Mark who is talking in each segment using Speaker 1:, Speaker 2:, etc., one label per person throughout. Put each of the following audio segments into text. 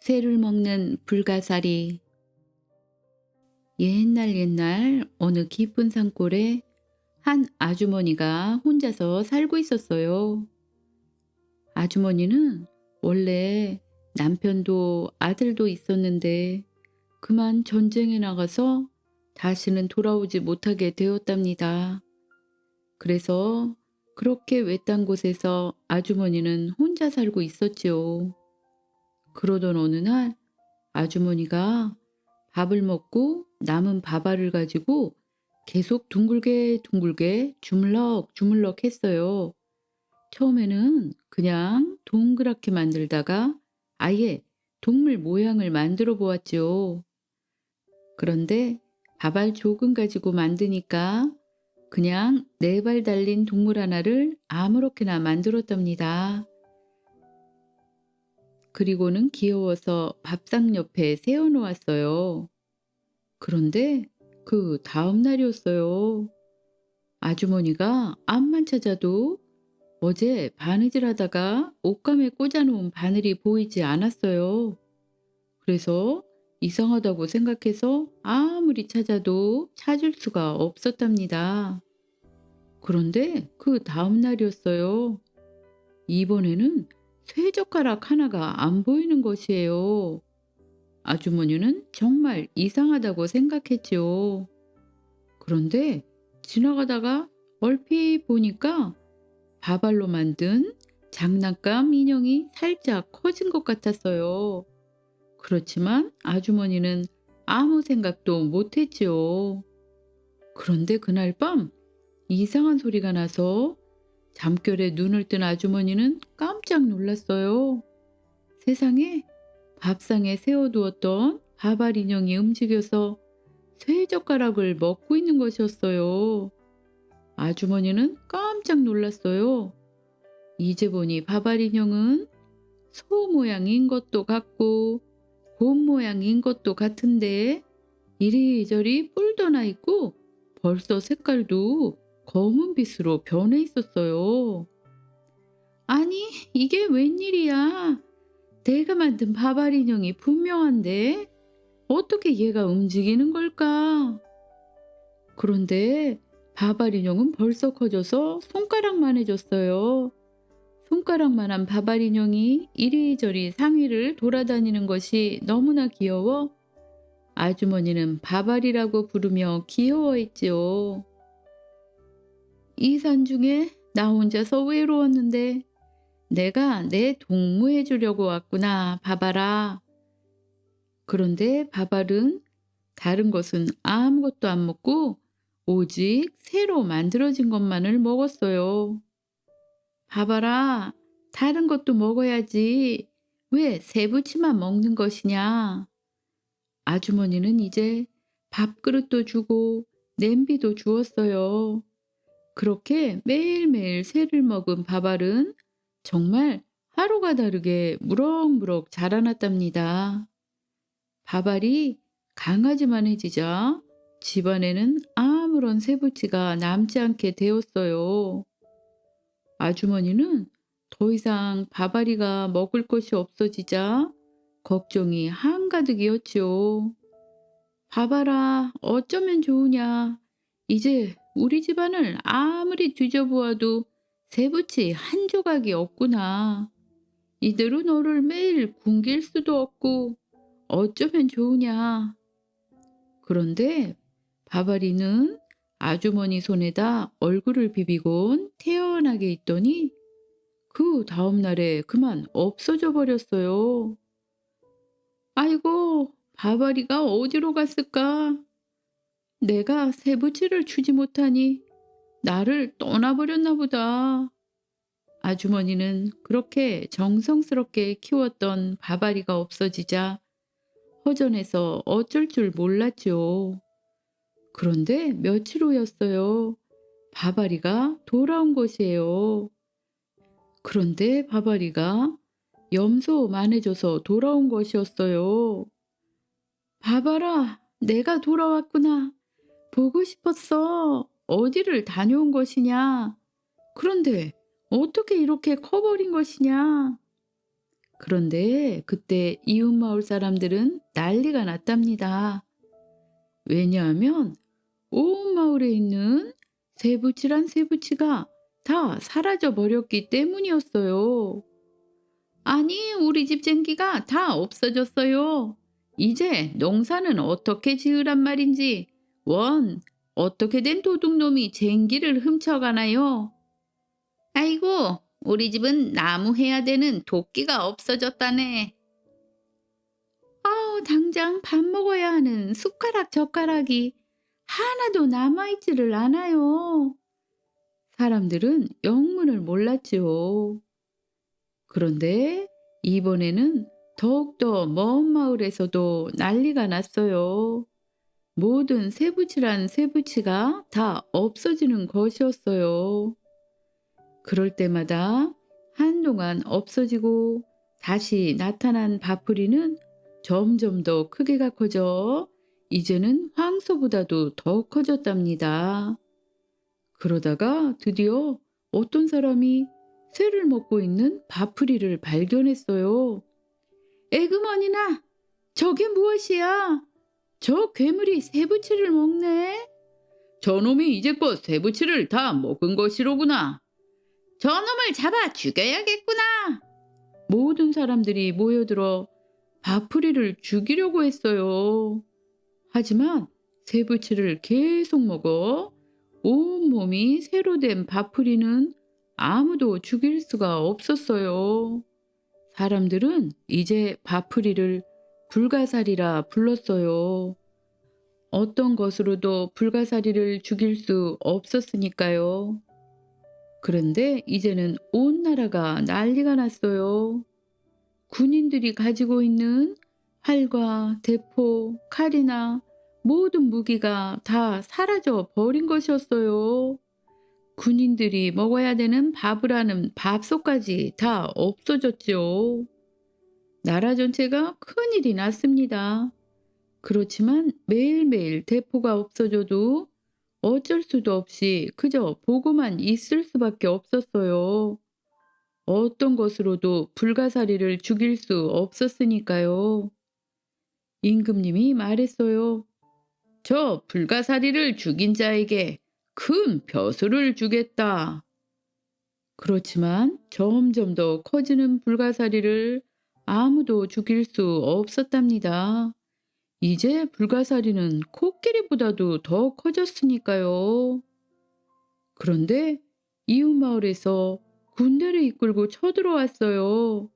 Speaker 1: 새를 먹는 불가사리. 옛날 옛날 어느 깊은 산골에 한 아주머니가 혼자서 살고 있었어요. 아주머니는 원래 남편도 아들도 있었는데 그만 전쟁에 나가서 다시는 돌아오지 못하게 되었답니다. 그래서 그렇게 외딴 곳에서 아주머니는 혼자 살고 있었지요. 그러던 어느 날 아주머니가 밥을 먹고 남은 밥알을 가지고 계속 둥글게 둥글게 주물럭 했어요. 처음에는 그냥 동그랗게 만들다가 아예 동물 모양을 만들어 보았지요. 그런데 밥알 조금 가지고 만드니까 그냥 네 발 달린 동물 하나를 아무렇게나 만들었답니다. 그리고는 귀여워서 밥상 옆에 세워 놓았어요. 그런데 그 다음 날이었어요. 아주머니가 앞만 찾아도 어제 바느질하다가 옷감에 꽂아놓은 바늘이 보이지 않았어요. 그래서 이상하다고 생각해서 아무리 찾아도 찾을 수가 없었답니다. 그런데 그 다음 날이었어요. 이번에는 쇠젓가락 하나가 안 보이는 것이에요. 아주머니는 정말 이상하다고 생각했지요. 그런데 지나가다가 얼핏 보니까 바발로 만든 장난감 인형이 살짝 커진 것 같았어요. 그렇지만 아주머니는 아무 생각도 못했지요. 그런데 그날 밤 이상한 소리가 나서 잠결에 눈을 뜬 아주머니는 깜짝 놀랐어요. 세상에 밥상에 세워두었던 밥알 인형이 움직여서 쇠젓가락을 먹고 있는 것이었어요. 아주머니는 깜짝 놀랐어요. 이제 보니 밥알 인형은 소 모양인 것도 같고 곰 모양인 것도 같은데 이리저리 뿔도 나 있고 벌써 색깔도 검은빛으로 변해 있었어요. 아니, 이게 웬일이야? 내가 만든 밥알 인형이 분명한데 어떻게 얘가 움직이는 걸까? 그런데 밥알 인형은 벌써 커져서 손가락만 해졌어요. 손가락만한 밥알 인형이 이리저리 상위를 돌아다니는 것이 너무나 귀여워 아주머니는 밥알이라고 부르며 귀여워했지요. 이 산 중에 나 혼자서 외로웠는데 내가 내 동무해 주려고 왔구나, 밥알아. 그런데 밥알은 다른 것은 아무것도 안 먹고 오직 새로 만들어진 것만을 먹었어요. 밥알아, 다른 것도 먹어야지. 왜 새부치만 먹는 것이냐? 아주머니는 이제 밥그릇도 주고 냄비도 주었어요. 그렇게 매일매일 새를 먹은 밥알은 정말 하루가 다르게 무럭무럭 자라났답니다. 밥알이 강아지만 해지자 집안에는 아무런 새부치가 남지 않게 되었어요. 아주머니는 더 이상 밥알이가 먹을 것이 없어지자 걱정이 한가득이었지요. 밥알아, 어쩌면 좋으냐. 이제 우리 집안을 아무리 뒤져보아도 새부치 한 조각이 없구나. 이대로 너를 매일 굶길 수도 없고 어쩌면 좋으냐. 그런데 바바리는 아주머니 손에다 얼굴을 비비곤 태연하게 있더니 그 다음 날에 그만 없어져 버렸어요. 아이고, 바바리가 어디로 갔을까? 내가 새부치를 주지 못하니 나를 떠나버렸나 보다. 아주머니는 그렇게 정성스럽게 키웠던 바바리가 없어지자 허전해서 어쩔 줄 몰랐지요. 그런데 며칠 후였어요. 바바리가 돌아온 것이에요. 그런데 바바리가 염소만해져서 돌아온 것이었어요. 바바라, 내가 돌아왔구나. 보고 싶었어. 어디를 다녀온 것이냐? 그런데 어떻게 이렇게 커버린 것이냐? 그런데 그때 이웃마을 사람들은 난리가 났답니다. 왜냐하면 온 마을에 있는 세부치란 세부치가 다 사라져 버렸기 때문이었어요. 아니, 우리 집 쟁기가 다 없어졌어요. 이제 농사는 어떻게 지으란 말인지, 원, 어떻게 된 도둑놈이 쟁기를 훔쳐가나요? 아이고, 우리 집은 나무 해야 되는 도끼가 없어졌다네. 아우, 당장 밥 먹어야 하는 숟가락 젓가락이 하나도 남아있지를 않아요. 사람들은 영문을 몰랐지요. 그런데 이번에는 더욱더 먼 마을에서도 난리가 났어요. 모든 세부치란 세부치가 다 없어지는 것이었어요. 그럴 때마다 한동안 없어지고 다시 나타난 밥풀이는 점점 더 크기가 커져 이제는 황소보다도 더 커졌답니다. 그러다가 드디어 어떤 사람이 새를 먹고 있는 밥풀이를 발견했어요. 에그머니나, 저게 무엇이야? 저 괴물이 새부치를 먹네. 저놈이 이제껏 새부치를 다 먹은 것이로구나. 저놈을 잡아 죽여야겠구나. 모든 사람들이 모여들어 밥풀이를 죽이려고 했어요. 하지만 새부치를 계속 먹어 온몸이 새로 된 밥풀이는 아무도 죽일 수가 없었어요. 사람들은 이제 밥풀이를 불가사리라 불렀어요. 어떤 것으로도 불가사리를 죽일 수 없었으니까요. 그런데 이제는 온 나라가 난리가 났어요. 군인들이 가지고 있는 활과 대포, 칼이나 모든 무기가 다 사라져 버린 것이었어요. 군인들이 먹어야 되는 밥을 하는 밥솥까지 다 없어졌죠. 나라 전체가 큰일이 났습니다. 그렇지만 매일매일 대포가 없어져도 어쩔 수도 없이 그저 보고만 있을 수밖에 없었어요. 어떤 것으로도 불가사리를 죽일 수 없었으니까요. 임금님이 말했어요. 저 불가사리를 죽인 자에게 큰 벼슬을 주겠다. 그렇지만 점점 더 커지는 불가사리를 아무도 죽일 수 없었답니다. 이제 불가사리는 코끼리보다도 더 커졌으니까요. 그런데 이웃마을에서 군대를 이끌고 쳐들어왔어요.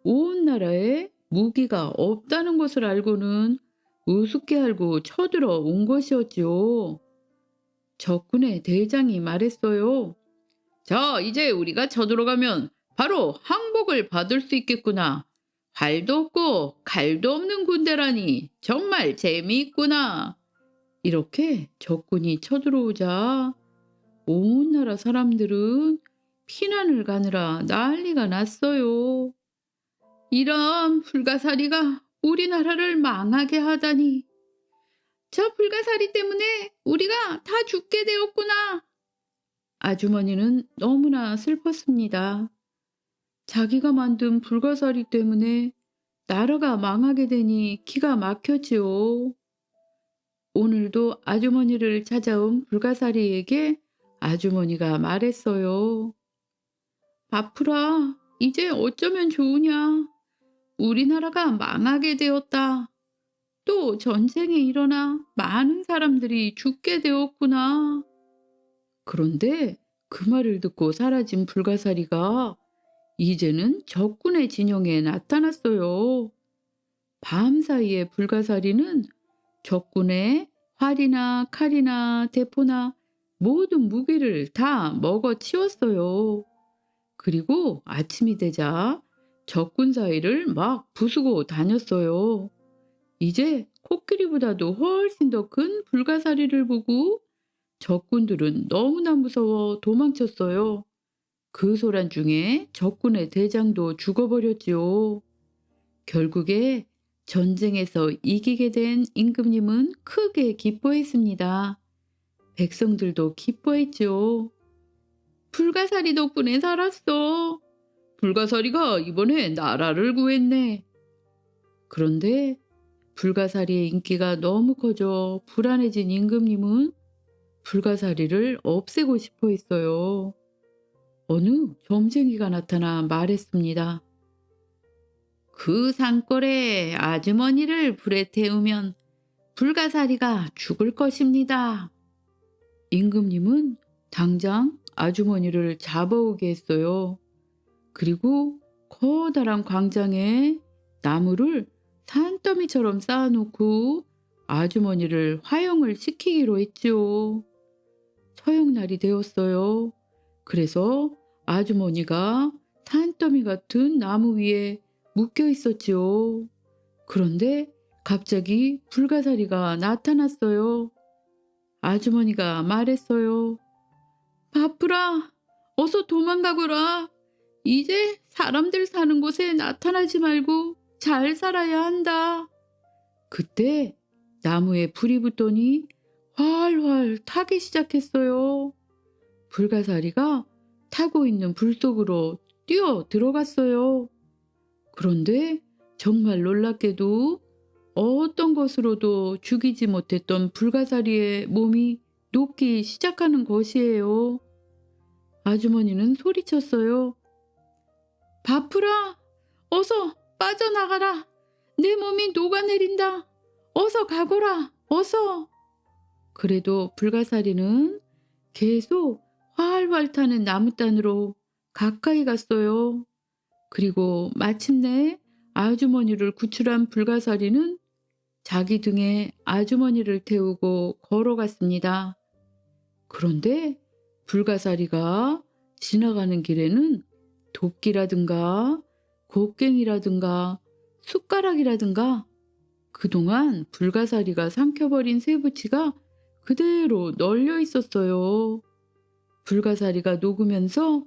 Speaker 1: 온 나라에 무기가 없다는 것을 알고는 우습게 알고 쳐들어 온 것이었지요. 적군의 대장이 말했어요. 자, 이제 우리가 쳐들어가면 바로 항복을 받을 수 있겠구나. 활도 없고 칼도 없는 군대라니 정말 재미있구나. 이렇게 적군이 쳐들어오자 온 나라 사람들은 피난을 가느라 난리가 났어요. 이런 불가사리가 우리나라를 망하게 하다니. 저 불가사리 때문에 우리가 다 죽게 되었구나. 아주머니는 너무나 슬펐습니다. 자기가 만든 불가사리 때문에 나라가 망하게 되니 기가 막혔지요. 오늘도 아주머니를 찾아온 불가사리에게 아주머니가 말했어요. 바프라, 이제 어쩌면 좋으냐? 우리나라가 망하게 되었다. 또 전쟁이 일어나 많은 사람들이 죽게 되었구나. 그런데 그 말을 듣고 사라진 불가사리가 이제는 적군의 진영에 나타났어요. 밤사이에 불가사리는 적군의 활이나 칼이나 대포나 모든 무기를 다 먹어 치웠어요. 그리고 아침이 되자 적군 사이를 막 부수고 다녔어요. 이제 코끼리보다도 훨씬 더 큰 불가사리를 보고 적군들은 너무나 무서워 도망쳤어요. 그 소란 중에 적군의 대장도 죽어버렸지요. 결국에 전쟁에서 이기게 된 임금님은 크게 기뻐했습니다. 백성들도 기뻐했죠. 불가사리 덕분에 살았어. 불가사리가 이번에 나라를 구했네. 그런데 불가사리의 인기가 너무 커져 불안해진 임금님은 불가사리를 없애고 싶어 했어요. 어느 점쟁이가 나타나 말했습니다. 그 산골에 아주머니를 불에 태우면 불가사리가 죽을 것입니다. 임금님은 당장 아주머니를 잡아오게 했어요. 그리고 커다란 광장에 나무를 산더미처럼 쌓아놓고 아주머니를 화형을 시키기로 했지요. 처형날이 되었어요. 그래서 아주머니가 산더미 같은 나무 위에 묶여 있었지요. 그런데 갑자기 불가사리가 나타났어요. 아주머니가 말했어요. 바쁘라, 어서 도망가거라. 이제 사람들 사는 곳에 나타나지 말고 잘 살아야 한다. 그때 나무에 불이 붙더니 활활 타기 시작했어요. 불가사리가 타고 있는 불 속으로 뛰어 들어갔어요. 그런데 정말 놀랍게도 어떤 것으로도 죽이지 못했던 불가사리의 몸이 녹기 시작하는 것이에요. 아주머니는 소리쳤어요. 바프라, 어서 빠져나가라. 내 몸이 녹아내린다. 어서 가거라. 어서. 그래도 불가사리는 계속 활활 타는 나무단으로 가까이 갔어요. 그리고 마침내 아주머니를 구출한 불가사리는 자기 등에 아주머니를 태우고 걸어갔습니다. 그런데 불가사리가 지나가는 길에는 도끼라든가 곡괭이라든가 숟가락이라든가 그동안 불가사리가 삼켜버린 쇠붙이가 그대로 널려 있었어요. 불가사리가 녹으면서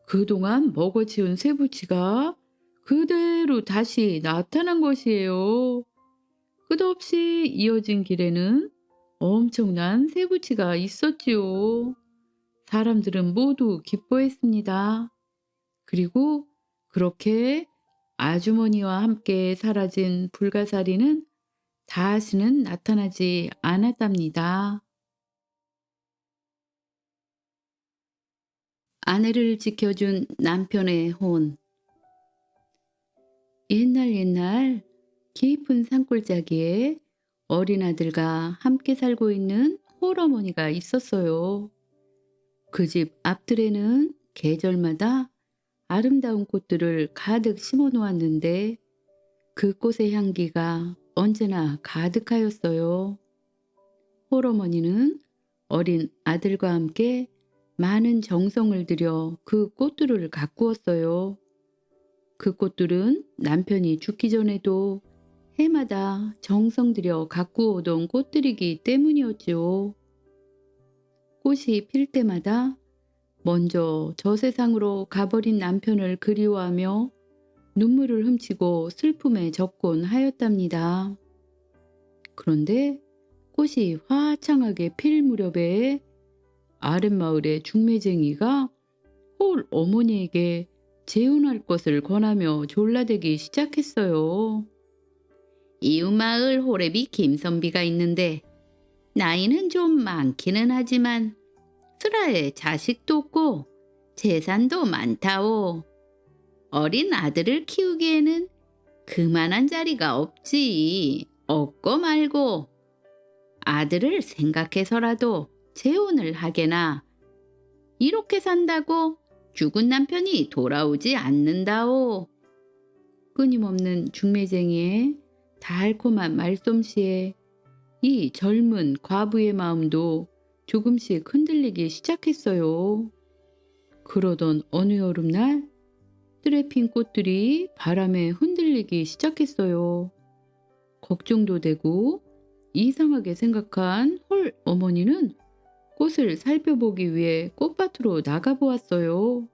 Speaker 1: 그동안 먹어치운 쇠붙이가 그대로 다시 나타난 것이에요. 끝없이 이어진 길에는 엄청난 쇠붙이가 있었지요. 사람들은 모두 기뻐했습니다. 그리고 그렇게 아주머니와 함께 사라진 불가사리는 다시는 나타나지 않았답니다. 아내를 지켜준 남편의 혼. 옛날 깊은 산골짜기에 어린 아들과 함께 살고 있는 홀어머니가 있었어요. 그 집 앞뜰에는 계절마다 아름다운 꽃들을 가득 심어 놓았는데 그 꽃의 향기가 언제나 가득하였어요. 홀어머니는 어린 아들과 함께 많은 정성을 들여 그 꽃들을 가꾸었어요. 그 꽃들은 남편이 죽기 전에도 해마다 정성 들여 가꾸어오던 꽃들이기 때문이었지요. 꽃이 필 때마다 먼저 저 세상으로 가버린 남편을 그리워하며 눈물을 훔치고 슬픔에 젖곤 하였답니다. 그런데 꽃이 화창하게 필 무렵에 아랫마을의 중매쟁이가 홀 어머니에게 재혼할 것을 권하며 졸라대기 시작했어요. 이웃마을 호래비 김선비가 있는데 나이는 좀 많기는 하지만 슬아에 자식도 없고 재산도 많다오. 어린 아들을 키우기에는 그만한 자리가 없지. 없고 말고 아들을 생각해서라도 재혼을 하게나. 이렇게 산다고 죽은 남편이 돌아오지 않는다오. 끊임없는 중매쟁이의 달콤한 말솜씨에 이 젊은 과부의 마음도 조금씩 흔들리기 시작했어요. 그러던 어느 여름날 뜰에 핀 꽃들이 바람에 흔들리기 시작했어요. 걱정도 되고 이상하게 생각한 홀 어머니는 꽃을 살펴보기 위해 꽃밭으로 나가보았어요.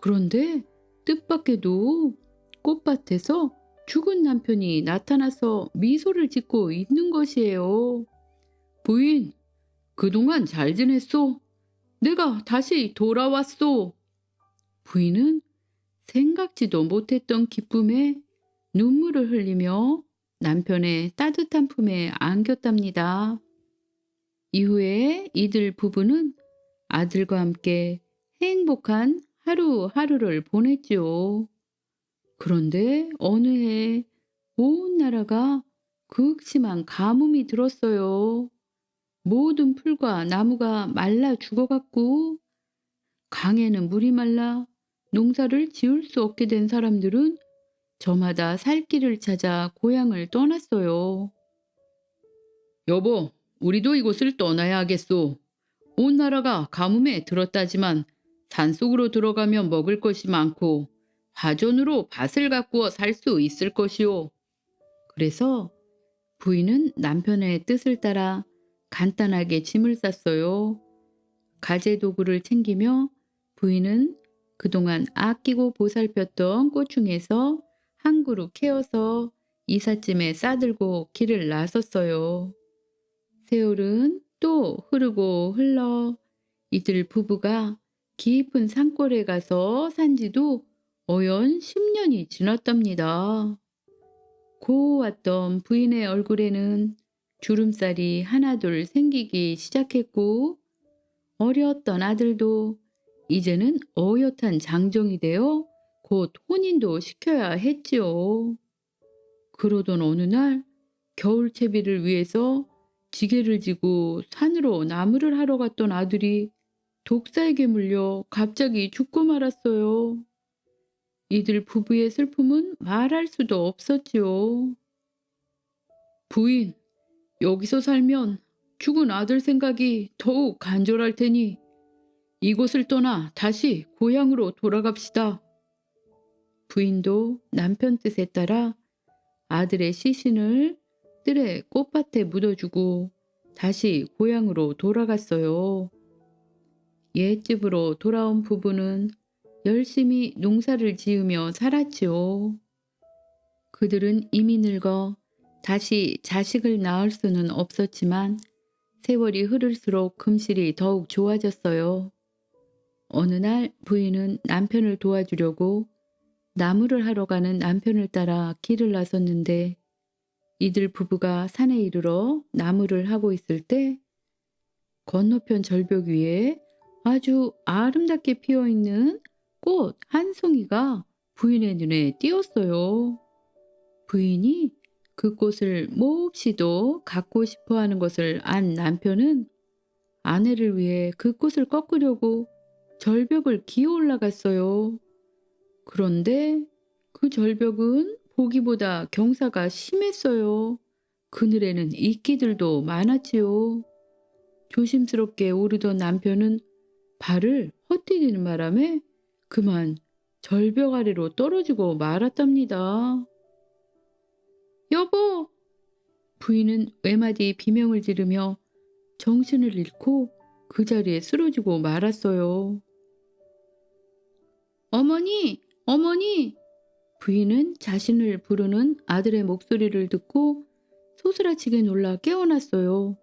Speaker 1: 그런데 뜻밖에도 꽃밭에서 죽은 남편이 나타나서 미소를 짓고 있는 것이에요. 부인, 그동안 잘 지냈소? 내가 다시 돌아왔소. 부인은 생각지도 못했던 기쁨에 눈물을 흘리며 남편의 따뜻한 품에 안겼답니다. 이후에 이들 부부는 아들과 함께 행복한 하루하루를 보냈죠. 그런데 어느 해 온 나라가 극심한 가뭄이 들었어요. 모든 풀과 나무가 말라 죽어갔고 강에는 물이 말라 농사를 지을 수 없게 된 사람들은 저마다 살 길을 찾아 고향을 떠났어요. 여보, 우리도 이곳을 떠나야 하겠소. 온 나라가 가뭄에 들었다지만 산속으로 들어가면 먹을 것이 많고 화전으로 밭을 가꾸어 살 수 있을 것이오. 그래서 부인은 남편의 뜻을 따라 간단하게 짐을 쌌어요. 가재 도구를 챙기며 부인은 그동안 아끼고 보살폈던 꽃중에서 한 그루 캐어서 이삿짐에 싸들고 길을 나섰어요. 세월은 또 흐르고 흘러 이들 부부가 깊은 산골에 가서 산 지도 어연 10년이 지났답니다. 고왔던 부인의 얼굴에는 주름살이 하나둘 생기기 시작했고 어렸던 아들도 이제는 어엿한 장정이 되어 곧 혼인도 시켜야 했지요. 그러던 어느 날 겨울채비를 위해서 지게를 지고 산으로 나무를 하러 갔던 아들이 독사에게 물려 갑자기 죽고 말았어요. 이들 부부의 슬픔은 말할 수도 없었지요. 부인, 여기서 살면 죽은 아들 생각이 더욱 간절할 테니 이곳을 떠나 다시 고향으로 돌아갑시다. 부인도 남편 뜻에 따라 아들의 시신을 뜰에 꽃밭에 묻어주고 다시 고향으로 돌아갔어요. 옛집으로 돌아온 부부는 열심히 농사를 지으며 살았지요. 그들은 이미 늙어 다시 자식을 낳을 수는 없었지만 세월이 흐를수록 금실이 더욱 좋아졌어요. 어느 날 부인은 남편을 도와주려고 나무를 하러 가는 남편을 따라 길을 나섰는데 이들 부부가 산에 이르러 나무를 하고 있을 때 건너편 절벽 위에 아주 아름답게 피어있는 꽃 한 송이가 부인의 눈에 띄었어요. 부인이 그 꽃을 몹시도 갖고 싶어 하는 것을 안 남편은 아내를 위해 그 꽃을 꺾으려고 절벽을 기어 올라갔어요. 그런데 그 절벽은 보기보다 경사가 심했어요. 그늘에는 이끼들도 많았지요. 조심스럽게 오르던 남편은 발을 헛디디는 바람에 그만 절벽 아래로 떨어지고 말았답니다. 여보! 부인은 외마디 비명을 지르며 정신을 잃고 그 자리에 쓰러지고 말았어요. 어머니! 어머니! 부인은 자신을 부르는 아들의 목소리를 듣고 소스라치게 놀라 깨어났어요.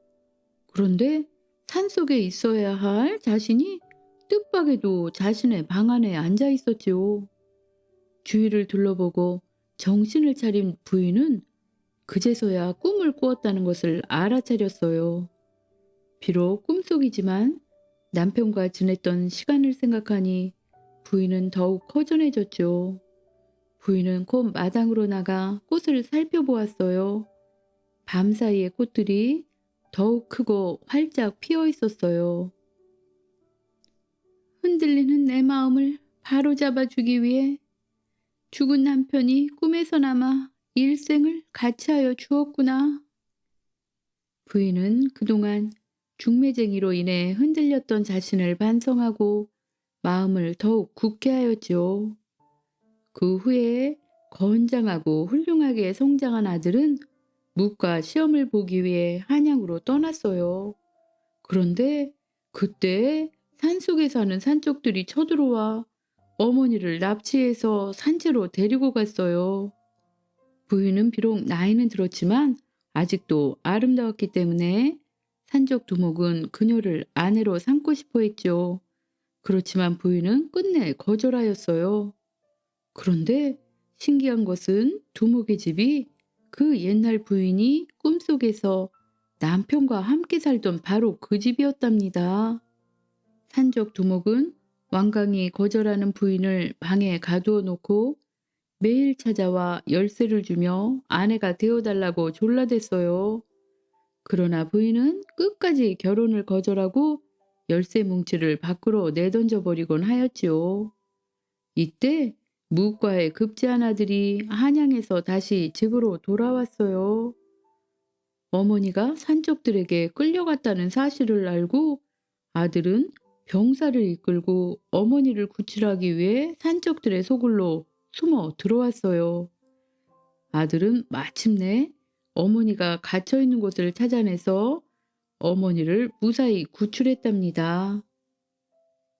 Speaker 1: 그런데 산속에 있어야 할 자신이 뜻밖에도 자신의 방 안에 앉아 있었지요. 주위를 둘러보고 정신을 차린 부인은 그제서야 꿈을 꾸었다는 것을 알아차렸어요. 비록 꿈속이지만 남편과 지냈던 시간을 생각하니 부인은 더욱 허전해졌죠. 부인은 곧 마당으로 나가 꽃을 살펴보았어요. 밤사이의 꽃들이 더욱 크고 활짝 피어 있었어요. 흔들리는 내 마음을 바로잡아주기 위해 죽은 남편이 꿈에서나마 일생을 같이하여 주었구나. 부인은 그동안 중매쟁이로 인해 흔들렸던 자신을 반성하고 마음을 더욱 굳게 하였지요. 그 후에 건장하고 훌륭하게 성장한 아들은 묵과 시험을 보기 위해 한양으로 떠났어요. 그런데 그때 산속에 사는 산적들이 쳐들어와 어머니를 납치해서 산채로 데리고 갔어요. 부인은 비록 나이는 들었지만 아직도 아름다웠기 때문에 산적 두목은 그녀를 아내로 삼고 싶어 했죠. 그렇지만 부인은 끝내 거절하였어요. 그런데 신기한 것은 두목의 집이 그 옛날 부인이 꿈속에서 남편과 함께 살던 바로 그 집이었답니다. 산적 두목은 완강히 거절하는 부인을 방에 가두어 놓고 매일 찾아와 열쇠를 주며 아내가 되어달라고 졸라댔어요. 그러나 부인은 끝까지 결혼을 거절하고 열쇠 뭉치를 밖으로 내던져 버리곤 하였지요. 이때 무과에 급제한 아들이 한양에서 다시 집으로 돌아왔어요. 어머니가 산적들에게 끌려갔다는 사실을 알고 아들은 병사를 이끌고 어머니를 구출하기 위해 산적들의 소굴로 숨어 들어왔어요. 아들은 마침내 어머니가 갇혀 있는 곳을 찾아내서 어머니를 무사히 구출했답니다.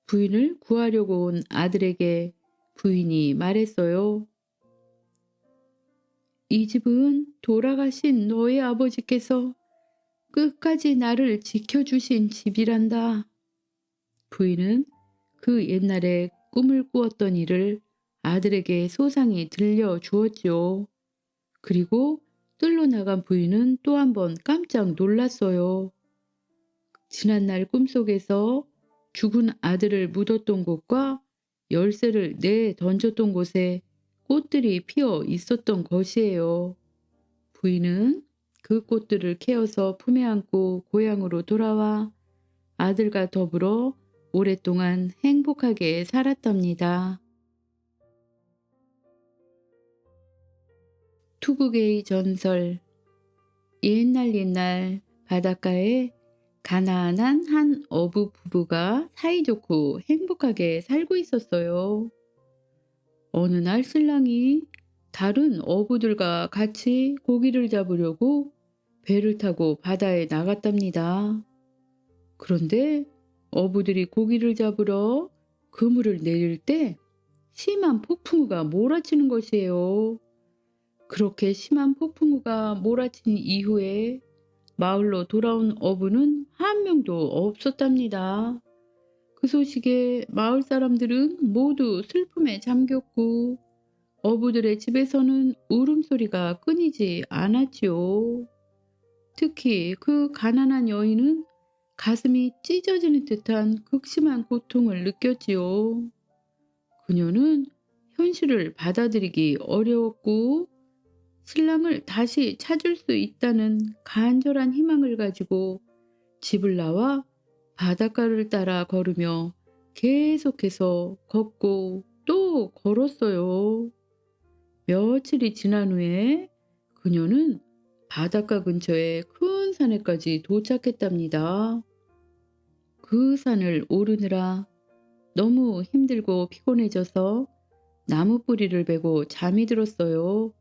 Speaker 1: 부인을 구하려고 온 아들에게 부인이 말했어요. 이 집은 돌아가신 너의 아버지께서 끝까지 나를 지켜주신 집이란다. 부인은 그 옛날에 꿈을 꾸었던 일을 아들에게 소상히 들려주었지요. 그리고 뜰로 나간 부인은 또 한 번 깜짝 놀랐어요. 지난날 꿈속에서 죽은 아들을 묻었던 곳과 열쇠를 던졌던 곳에 꽃들이 피어 있었던 것이에요. 부인은 그 꽃들을 캐어서 품에 안고 고향으로 돌아와 아들과 더불어 오랫동안 행복하게 살았답니다. 투국의 전설. 옛날 바닷가에 가난한 한 어부 부부가 사이좋고 행복하게 살고 있었어요. 어느 날 신랑이 다른 어부들과 같이 고기를 잡으려고 배를 타고 바다에 나갔답니다. 그런데 어부들이 고기를 잡으러 그물을 내릴 때 심한 폭풍우가 몰아치는 것이에요. 그렇게 심한 폭풍우가 몰아친 이후에 마을로 돌아온 어부는 한 명도 없었답니다. 그 소식에 마을 사람들은 모두 슬픔에 잠겼고 어부들의 집에서는 울음소리가 끊이지 않았지요. 특히 그 가난한 여인은 가슴이 찢어지는 듯한 극심한 고통을 느꼈지요. 그녀는 현실을 받아들이기 어려웠고 신랑을 다시 찾을 수 있다는 간절한 희망을 가지고 집을 나와 바닷가를 따라 걸으며 계속해서 걷고 또 걸었어요. 며칠이 지난 후에 그녀는 바닷가 근처의 큰 산에까지 도착했답니다. 그 산을 오르느라 너무 힘들고 피곤해져서 나무 뿌리를 베고 잠이 들었어요.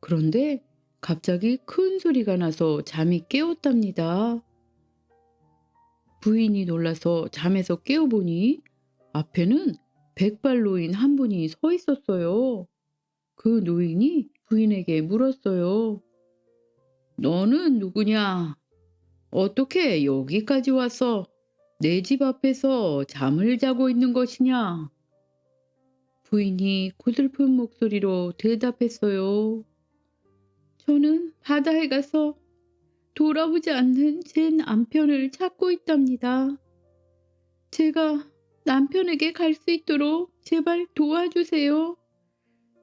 Speaker 1: 그런데 갑자기 큰 소리가 나서 잠이 깨었답니다. 부인이 놀라서 잠에서 깨어보니 앞에는 백발 노인 한 분이 서 있었어요. 그 노인이 부인에게 물었어요. 너는 누구냐? 어떻게 여기까지 와서 내 집 앞에서 잠을 자고 있는 것이냐? 부인이 고슬픈 목소리로 대답했어요. 저는 바다에 가서 돌아오지 않는 제 남편을 찾고 있답니다. 제가 남편에게 갈 수 있도록 제발 도와주세요.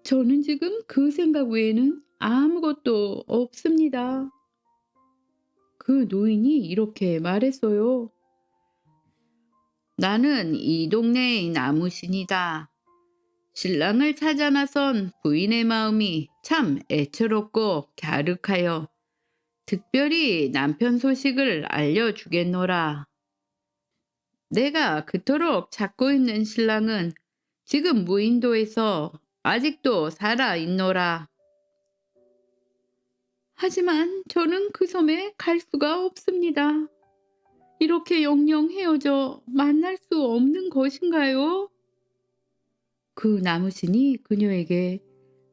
Speaker 1: 저는 지금 그 생각 외에는 아무것도 없습니다. 그 노인이 이렇게 말했어요. 나는 이 동네의 나무신이다. 신랑을 찾아 나선 부인의 마음이 참 애처롭고 갸륵하여 특별히 남편 소식을 알려주겠노라. 내가 그토록 찾고 있는 신랑은 지금 무인도에서 아직도 살아 있노라. 하지만 저는 그 섬에 갈 수가 없습니다. 이렇게 영영 헤어져 만날 수 없는 것인가요? 그 나무신이 그녀에게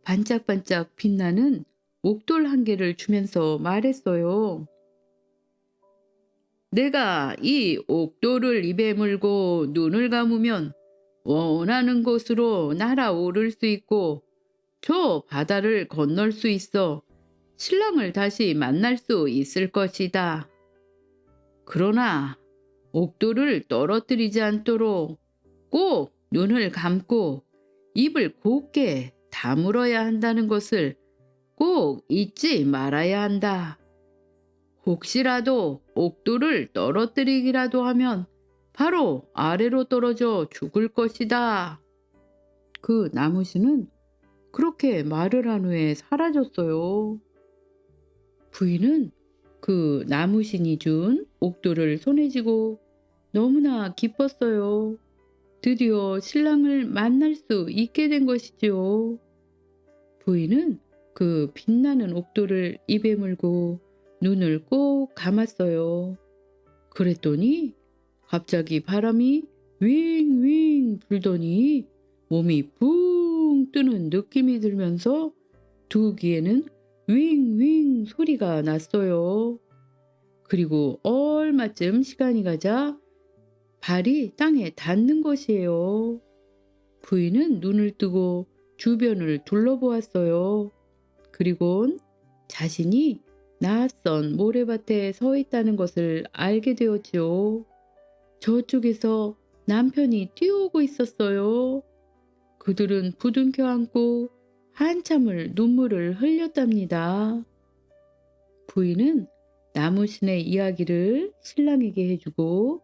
Speaker 1: 반짝반짝 빛나는 옥돌 한 개를 주면서 말했어요. 내가 이 옥돌을 입에 물고 눈을 감으면 원하는 곳으로 날아오를 수 있고 저 바다를 건널 수 있어 신랑을 다시 만날 수 있을 것이다. 그러나 옥도를 떨어뜨리지 않도록 꼭 눈을 감고 입을 곧게 다물어야 한다는 것을 꼭 잊지 말아야 한다. 혹시라도 옥도를 떨어뜨리기라도 하면 바로 아래로 떨어져 죽을 것이다. 그 나무신은 그렇게 말을 한 후에 사라졌어요. 부인은 그 나무신이 준 옥도를 손에 쥐고 너무나 기뻤어요. 드디어 신랑을 만날 수 있게 된 것이지요. 부인은 그 빛나는 옥도를 입에 물고 눈을 꼭 감았어요. 그랬더니 갑자기 바람이 윙윙 불더니 몸이 붕 뜨는 느낌이 들면서 두 귀에는 윙윙 소리가 났어요. 그리고 얼마쯤 시간이 가자 발이 땅에 닿는 것이에요. 부인은 눈을 뜨고 주변을 둘러보았어요. 그리곤 자신이 낯선 모래밭에 서 있다는 것을 알게 되었지요. 저쪽에서 남편이 뛰어오고 있었어요. 그들은 부둥켜 안고 한참을 눈물을 흘렸답니다. 부인은 나무신의 이야기를 신랑에게 해주고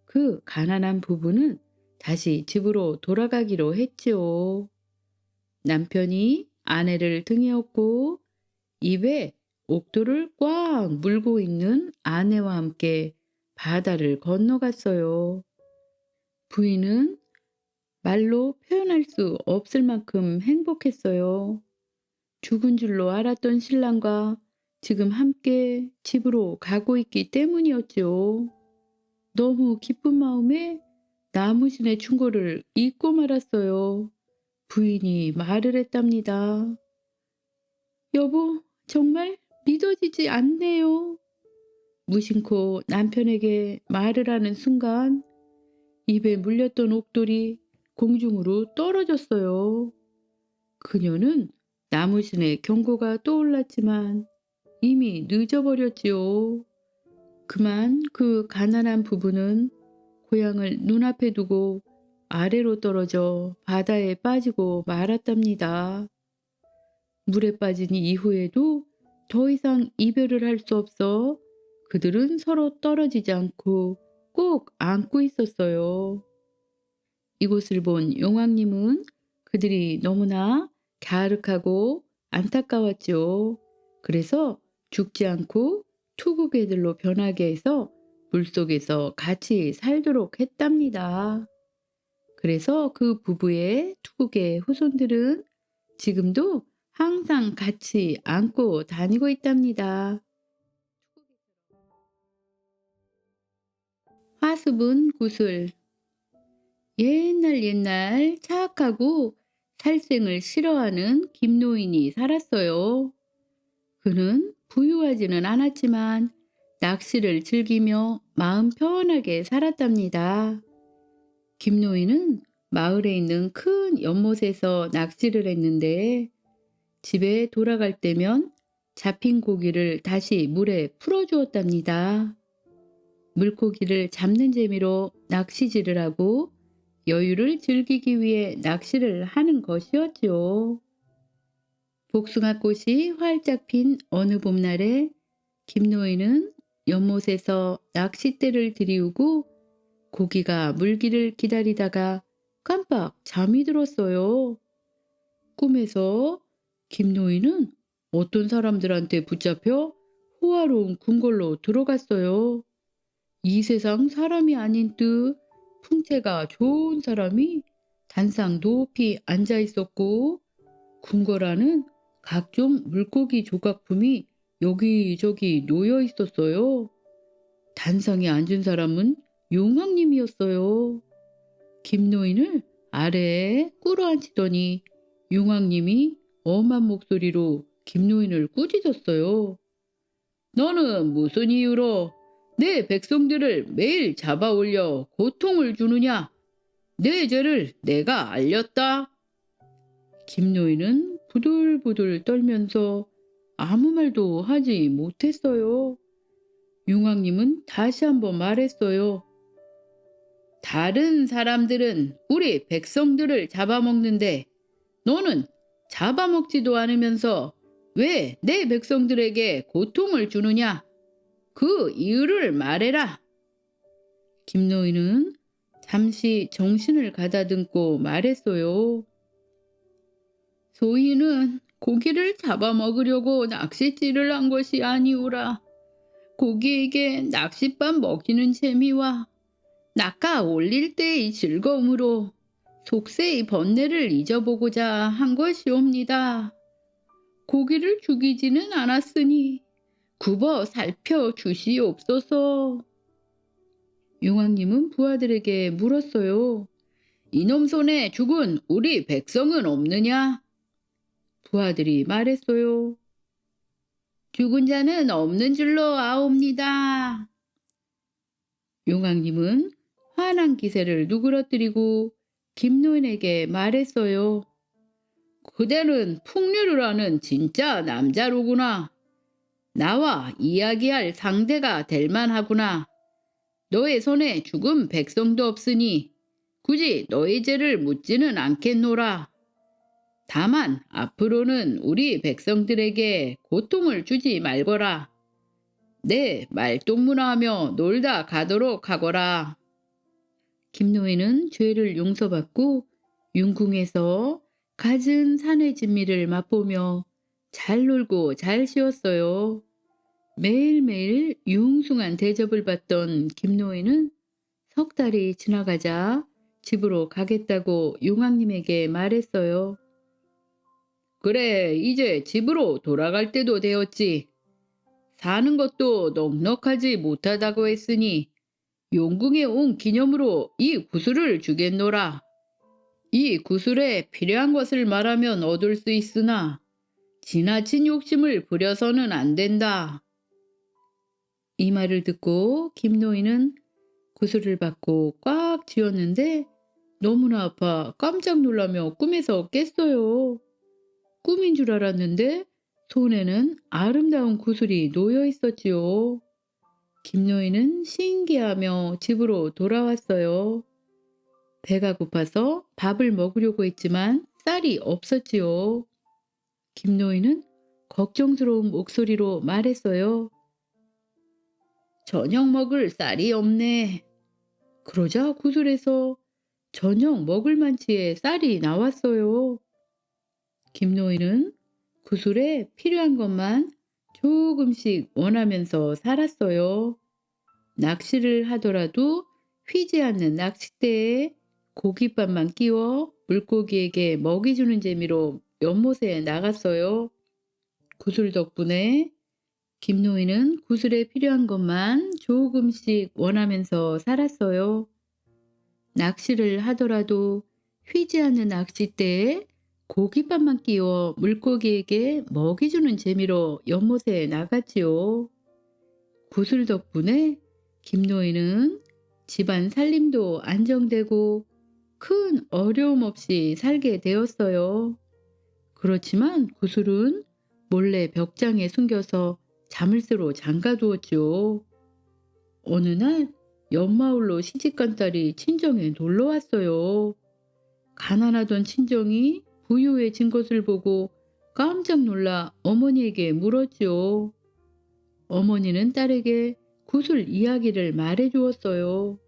Speaker 1: 그 가난한 부부는 다시 집으로 돌아가기로 했지요. 남편이 아내를 등에 업고 입에 옥도를 꽉 물고 있는 아내와 함께 바다를 건너갔어요. 부인은 말로 표현할 수 없을 만큼 행복했어요. 죽은 줄로 알았던 신랑과 지금 함께 집으로 가고 있기 때문이었지요. 너무 기쁜 마음에 나무신의 충고를 잊고 말았어요. 부인이 말을 했답니다. 여보, 정말 믿어지지 않네요. 무심코 남편에게 말을 하는 순간 입에 물렸던 옥돌이 공중으로 떨어졌어요. 그녀는 나무신의 경고가 떠올랐지만 이미 늦어버렸지요. 그만 그 가난한 부부는 고향을 눈앞에 두고 아래로 떨어져 바다에 빠지고 말았답니다. 물에 빠진 이후에도 더 이상 이별을 할 수 없어 그들은 서로 떨어지지 않고 꼭 안고 있었어요. 이곳을 본 용왕님은 그들이 너무나 갸륵하고 안타까웠죠. 그래서 죽지 않고 투구개들로 변하게 해서 물속에서 같이 살도록 했답니다. 그래서 그 부부의 투구개 후손들은 지금도 항상 같이 안고 다니고 있답니다. 화수분 구슬. 옛날 착하고 살생을 싫어하는 김노인이 살았어요. 그는 부유하지는 않았지만 낚시를 즐기며 마음 편하게 살았답니다. 김노인은 마을에 있는 큰 연못에서 낚시를 했는데 집에 돌아갈 때면 잡힌 고기를 다시 물에 풀어주었답니다. 물고기를 잡는 재미로 낚시질을 하고 여유를 즐기기 위해 낚시를 하는 것이었지요. 복숭아꽃이 활짝 핀 어느 봄날에 김노인은 연못에서 낚싯대를 들이우고 고기가 물기를 기다리다가 깜빡 잠이 들었어요. 꿈에서 김노인은 어떤 사람들한테 붙잡혀 호화로운 궁궐로 들어갔어요. 이 세상 사람이 아닌 듯 풍채가 좋은 사람이 단상 높이 앉아 있었고 궁궐 안은 각종 물고기 조각품이 여기저기 놓여 있었어요. 단상에 앉은 사람은 용왕님이었어요. 김노인을 아래에 꿇어앉히더니 용왕님이 엄한 목소리로 김노인을 꾸짖었어요. 너는 무슨 이유로 내 백성들을 매일 잡아 올려 고통을 주느냐? 내 죄를 내가 알렸다. 김노인은 부들부들 떨면서 아무 말도 하지 못했어요. 용왕님은 다시 한번 말했어요. 다른 사람들은 우리 백성들을 잡아먹는데 너는 잡아먹지도 않으면서 왜 내 백성들에게 고통을 주느냐? 그 이유를 말해라. 김노인은 잠시 정신을 가다듬고 말했어요. 소인은 고기를 잡아먹으려고 낚싯질을 한 것이 아니오라. 고기에게 낚싯밥 먹이는 재미와 낚아 올릴 때의 즐거움으로 속세의 번뇌를 잊어보고자 한 것이옵니다. 고기를 죽이지는 않았으니 굽어 살펴 주시옵소서. 용왕님은 부하들에게 물었어요. 이놈 손에 죽은 우리 백성은 없느냐? 부하들이 말했어요. 죽은 자는 없는 줄로 아옵니다. 용왕님은 화난 기세를 누그러뜨리고 김노인에게 말했어요. 그대는 풍류를 하는 진짜 남자로구나. 나와 이야기할 상대가 될 만하구나. 너의 손에 죽은 백성도 없으니 굳이 너의 죄를 묻지는 않겠노라. 다만 앞으로는 우리 백성들에게 고통을 주지 말거라. 내 말동무나하며 놀다 가도록 하거라. 김노인은 죄를 용서받고 윤궁에서 갖은 산의 진미를 맛보며 잘 놀고 잘 쉬었어요. 매일매일 융숭한 대접을 받던 김노인은 석 달이 지나가자 집으로 가겠다고 용왕님에게 말했어요. 그래, 이제 집으로 돌아갈 때도 되었지. 사는 것도 넉넉하지 못하다고 했으니 용궁에 온 기념으로 이 구슬을 주겠노라. 이 구슬에 필요한 것을 말하면 얻을 수 있으나 지나친 욕심을 부려서는 안 된다. 이 말을 듣고 김노인은 구슬을 받고 꽉 쥐었는데 너무나 아파 깜짝 놀라며 꿈에서 깼어요. 꿈인 줄 알았는데 손에는 아름다운 구슬이 놓여 있었지요. 김노인은 신기하며 집으로 돌아왔어요. 배가 고파서 밥을 먹으려고 했지만 쌀이 없었지요. 김노인은 걱정스러운 목소리로 말했어요. 저녁 먹을 쌀이 없네. 그러자 구슬에서 저녁 먹을 만치의 쌀이 나왔어요. 김노인은 구슬에 필요한 것만 조금씩 원하면서 살았어요. 낚시를 하더라도 휘지 않는 낚싯대에 고깃밥만 끼워 물고기에게 먹이 주는 재미로 연못에 나갔어요. 구슬 덕분에 김노인은 구슬에 필요한 것만 조금씩 원하면서 살았어요. 낚시를 하더라도 휘지 않는 낚싯대에 고깃밥만 끼워 물고기에게 먹이 주는 재미로 연못에 나갔지요. 구슬 덕분에 김노인은 집안 살림도 안정되고 큰 어려움 없이 살게 되었어요. 그렇지만 구슬은 몰래 벽장에 숨겨서 자물쇠로 잠가두었죠. 어느 날 옆마을로 시집간 딸이 친정에 놀러 왔어요. 가난하던 친정이 부유해진 것을 보고 깜짝 놀라 어머니에게 물었죠. 어머니는 딸에게 구슬 이야기를 말해 주었어요.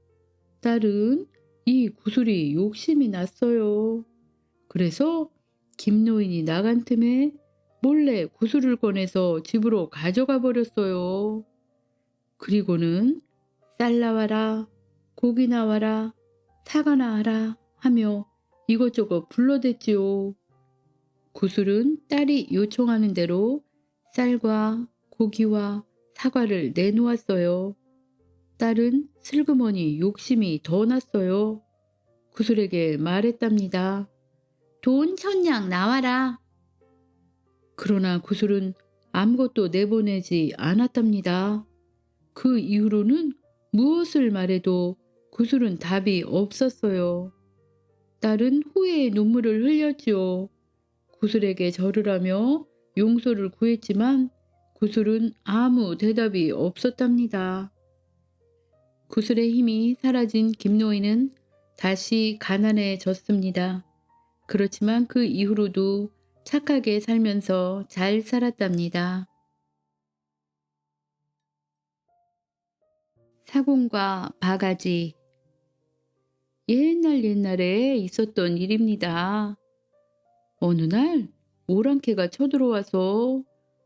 Speaker 1: 딸은 이 구슬이 욕심이 났어요. 그래서 김노인이 나간 틈에 몰래 구슬을 꺼내서 집으로 가져가 버렸어요. 그리고는 쌀 나와라, 고기 나와라, 사과나 하라 하며 이것저것 불러댔지요. 구슬은 딸이 요청하는 대로 쌀과 고기와 사과를 내놓았어요. 딸은 슬그머니 욕심이 더 났어요. 구슬에게 말했답니다. 돈 1000냥 나와라. 그러나 구슬은 아무것도 내보내지 않았답니다. 그 이후로는 무엇을 말해도 구슬은 답이 없었어요. 딸은 후회의 눈물을 흘렸지요. 구슬에게 절을 하며 용서를 구했지만 구슬은 아무 대답이 없었답니다. 구슬의 힘이 사라진 김노인은 다시 가난해졌습니다. 그렇지만 그 이후로도 착하게 살면서 잘 살았답니다. 사공과 바가지. 옛날에 있었던 일입니다. 어느 날 오랑캐가 쳐들어와서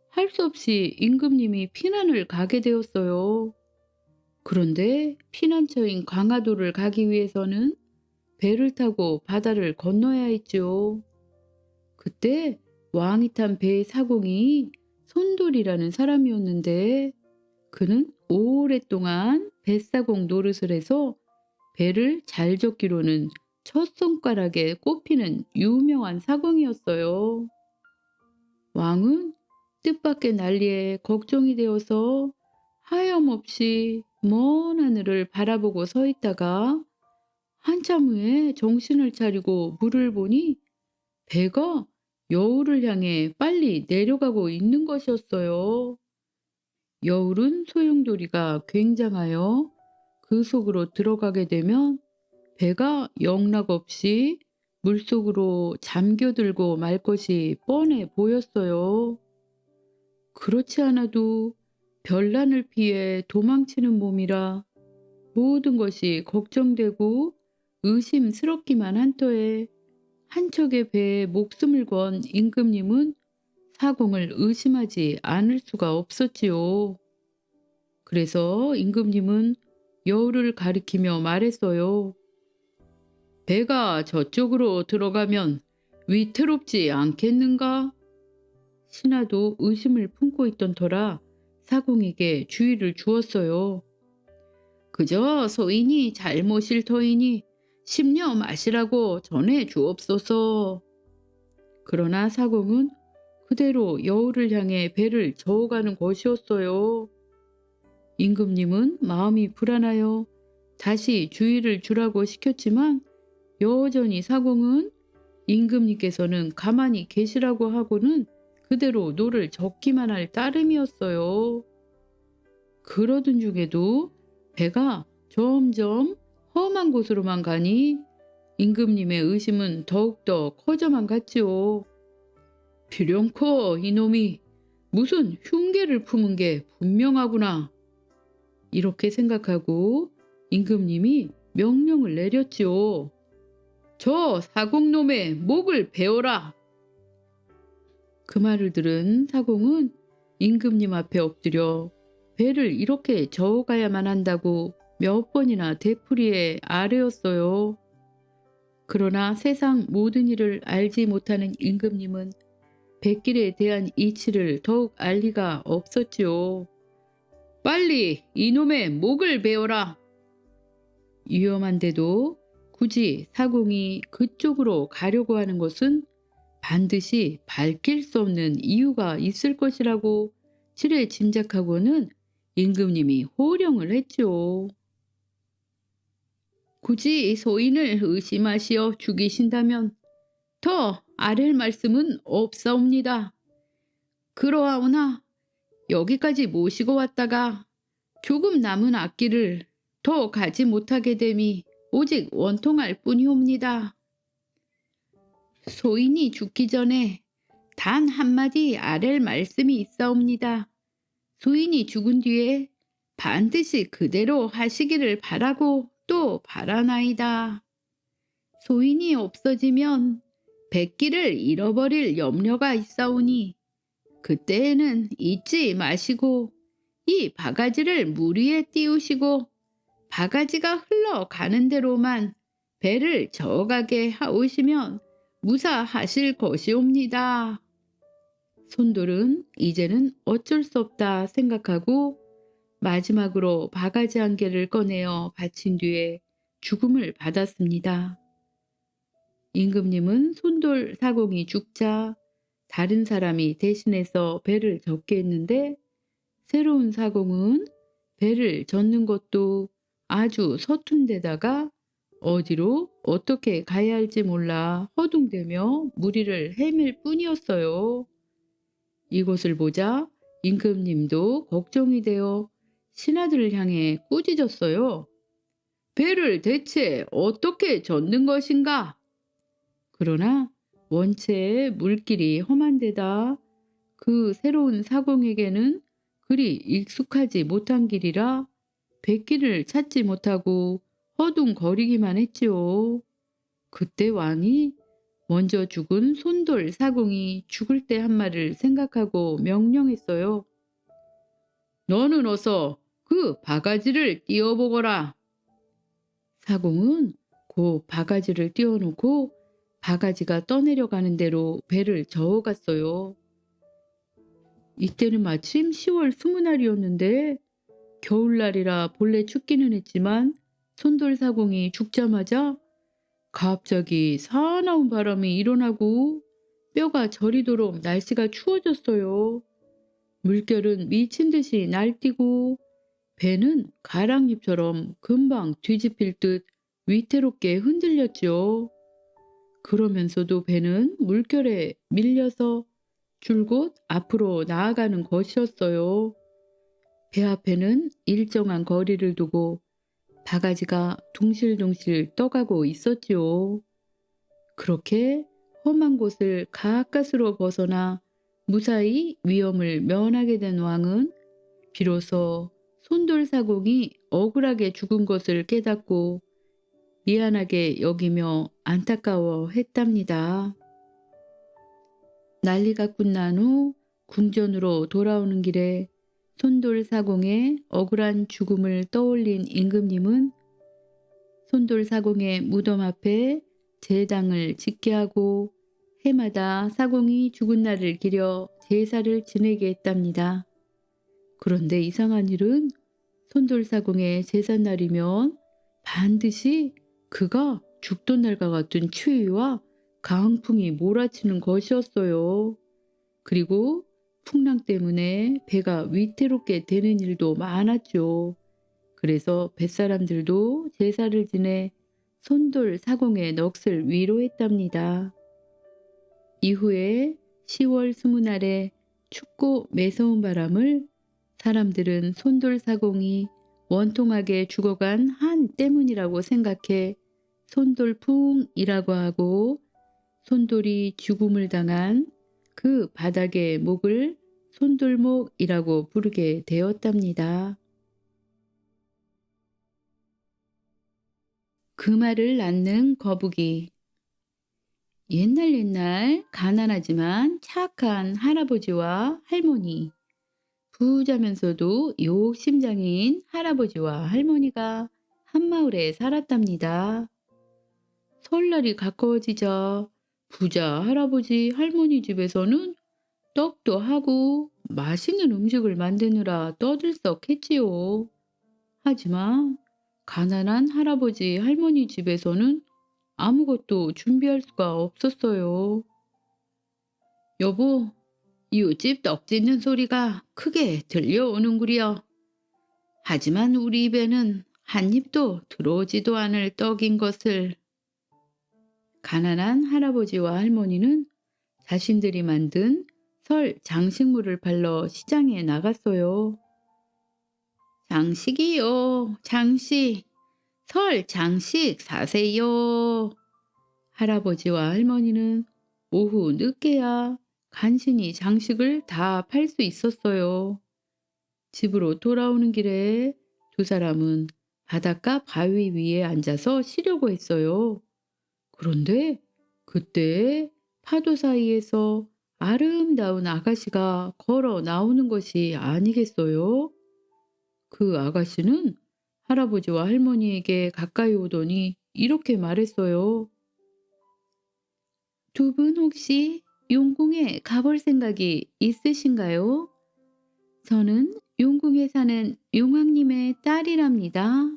Speaker 1: 할 수 없이 임금님이 피난을 가게 되었어요. 그런데 피난처인 강화도를 가기 위해서는 배를 타고 바다를 건너야 했죠. 그때 왕이 탄 배의 사공이 손돌이라는 사람이었는데 그는 오랫동안 뱃사공 노릇을 해서 배를 잘 젓기로는 첫 손가락에 꼽히는 유명한 사공이었어요. 왕은 뜻밖의 난리에 걱정이 되어서 하염없이 먼 하늘을 바라보고 서 있다가 한참 후에 정신을 차리고 물을 보니 배가 여울을 향해 빨리 내려가고 있는 것이었어요. 여울은 소용돌이가 굉장하여 그 속으로 들어가게 되면 배가 영락없이 물속으로 잠겨들고 말 것이 뻔해 보였어요. 그렇지 않아도 별난을 피해 도망치는 몸이라 모든 것이 걱정되고 의심스럽기만 한 터에 한 척의 배에 목숨을 건 임금님은 사공을 의심하지 않을 수가 없었지요. 그래서 임금님은 여울을 가리키며 말했어요. 배가 저쪽으로 들어가면 위태롭지 않겠는가? 신하도 의심을 품고 있던 터라 사공에게 주의를 주었어요. 그저 소인이 잘못일 터이니 심려 마시라고 전해 주옵소서. 그러나 사공은 그대로 여울을 향해 배를 저어가는 것이었어요. 임금님은 마음이 불안하여 다시 주의를 주라고 시켰지만 여전히 사공은 임금님께서는 가만히 계시라고 하고는 그대로 노를 젓기만 할 따름이었어요. 그러던 중에도 배가 점점 험한 곳으로만 가니 임금님의 의심은 더욱더 커져만 갔지요. 필연코 이놈이 무슨 흉계를 품은 게 분명하구나. 이렇게 생각하고 임금님이 명령을 내렸지요. 저 사공놈의 목을 베어라. 그 말을 들은 사공은 임금님 앞에 엎드려 배를 이렇게 저어가야만 한다고 몇 번이나 되풀이해 아뢰었어요. 그러나 세상 모든 일을 알지 못하는 임금님은 백길에 대한 이치를 더욱 알 리가 없었지요. 빨리 이놈의 목을 베어라. 위험한데도 굳이 사공이 그쪽으로 가려고 하는 것은 반드시 밝힐 수 없는 이유가 있을 것이라고 지레 짐작하고는 임금님이 호령을 했죠. 굳이 소인을 의심하시어 죽이신다면 더 아랠 말씀은 없사옵니다. 그러하오나 여기까지 모시고 왔다가 조금 남은 악기를 더 가지 못하게 됨이 오직 원통할 뿐이옵니다. 소인이 죽기 전에 단 한마디 아랠 말씀이 있사옵니다. 소인이 죽은 뒤에 반드시 그대로 하시기를 바라고 또 바라나이다. 소인이 없어지면 백기를 잃어버릴 염려가 있사오니 그때에는 잊지 마시고 이 바가지를 물 위에 띄우시고 바가지가 흘러가는 대로만 배를 저어가게 하오시면 무사하실 것이옵니다. 손돌은 이제는 어쩔 수 없다 생각하고 마지막으로 바가지 한 개를 꺼내어 바친 뒤에 죽음을 받았습니다. 임금님은 손돌 사공이 죽자 다른 사람이 대신해서 배를 젓게 했는데 새로운 사공은 배를 젓는 것도 아주 서툰 데다가 어디로 어떻게 가야 할지 몰라 허둥대며 무리를 헤맬 뿐이었어요. 이곳을 보자 임금님도 걱정이 되어 신하들을 향해 꾸짖었어요. 배를 대체 어떻게 젓는 것인가? 그러나 원체 물길이 험한 데다 그 새로운 사공에게는 그리 익숙하지 못한 길이라 백길을 찾지 못하고 허둥거리기만 했지요. 그때 왕이 먼저 죽은 손돌 사공이 죽을 때 한 말을 생각하고 명령했어요. 너는 어서 그 바가지를 띄워보거라. 사공은 그 바가지를 띄워놓고 바가지가 떠내려가는 대로 배를 저어갔어요. 이때는 마침 10월 20날이었는데 겨울날이라 본래 춥기는 했지만 손돌사공이 죽자마자 갑자기 사나운 바람이 일어나고 뼈가 저리도록 날씨가 추워졌어요. 물결은 미친 듯이 날뛰고 배는 가랑잎처럼 금방 뒤집힐 듯 위태롭게 흔들렸지요. 그러면서도 배는 물결에 밀려서 줄곧 앞으로 나아가는 것이었어요. 배 앞에는 일정한 거리를 두고 바가지가 둥실둥실 떠가고 있었지요. 그렇게 험한 곳을 가까스로 벗어나 무사히 위험을 면하게 된 왕은 비로소 손돌사공이 억울하게 죽은 것을 깨닫고 미안하게 여기며 안타까워했답니다. 난리가 끝난 후 궁전으로 돌아오는 길에 손돌사공의 억울한 죽음을 떠올린 임금님은 손돌사공의 무덤 앞에 제당을 짓게 하고 해마다 사공이 죽은 날을 기려 제사를 지내게 했답니다. 그런데 이상한 일은 손돌사공의 제삿날이면 반드시 그가 죽던 날과 같은 추위와 강풍이 몰아치는 것이었어요. 그리고 풍랑 때문에 배가 위태롭게 되는 일도 많았죠. 그래서 뱃사람들도 제사를 지내 손돌사공의 넋을 위로했답니다. 이후에 10월 20날에 춥고 매서운 바람을 사람들은 손돌사공이 원통하게 죽어간 한 때문이라고 생각해 손돌풍이라고 하고 손돌이 죽음을 당한 그 바닥의 목을 손돌목이라고 부르게 되었답니다. 그 말을 낳는 거북이. 옛날 가난하지만 착한 할아버지와 할머니, 부자면서도 욕심장인 할아버지와 할머니가 한 마을에 살았답니다. 설날이 가까워지자 부자 할아버지 할머니 집에서는 떡도 하고 맛있는 음식을 만드느라 떠들썩했지요. 하지만 가난한 할아버지 할머니 집에서는 아무것도 준비할 수가 없었어요. 여보, 이웃집 떡 짓는 소리가 크게 들려오는구려. 하지만 우리 입에는 한 입도 들어오지도 않을 떡인 것을. 가난한 할아버지와 할머니는 자신들이 만든 설 장식물을 팔러 시장에 나갔어요. 장식이요, 장식. 설 장식 사세요. 할아버지와 할머니는 오후 늦게야 간신히 장식을 다 팔 수 있었어요. 집으로 돌아오는 길에 두 사람은 바닷가 바위 위에 앉아서 쉬려고 했어요. 그런데 그때 파도 사이에서 아름다운 아가씨가 걸어 나오는 것이 아니겠어요? 그 아가씨는 할아버지와 할머니에게 가까이 오더니 이렇게 말했어요. 두 분 혹시 용궁에 가볼 생각이 있으신가요? 저는 용궁에 사는 용왕님의 딸이랍니다.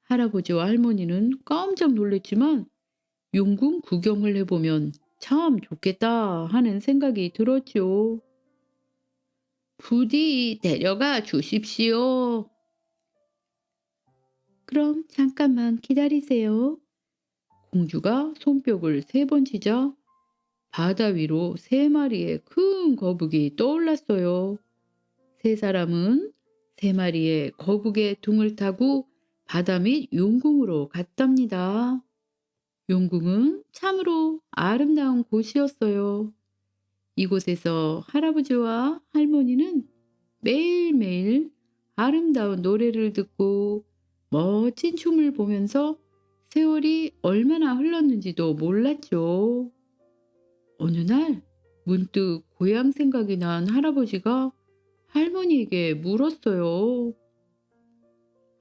Speaker 1: 할아버지와 할머니는 깜짝 놀랐지만 용궁 구경을 해보면 참 좋겠다 하는 생각이 들었지요. 부디 데려가 주십시오. 그럼 잠깐만 기다리세요. 공주가 손뼉을 3번 치자 바다 위로 3마리의 큰 거북이 떠올랐어요. 세 사람은 3마리의 거북의 둥을 타고 바다 및 용궁으로 갔답니다. 용궁은 참으로 아름다운 곳이었어요. 이곳에서 할아버지와 할머니는 매일매일 아름다운 노래를 듣고 멋진 춤을 보면서 세월이 얼마나 흘렀는지도 몰랐죠. 어느 날 문득 고향 생각이 난 할아버지가 할머니에게 물었어요.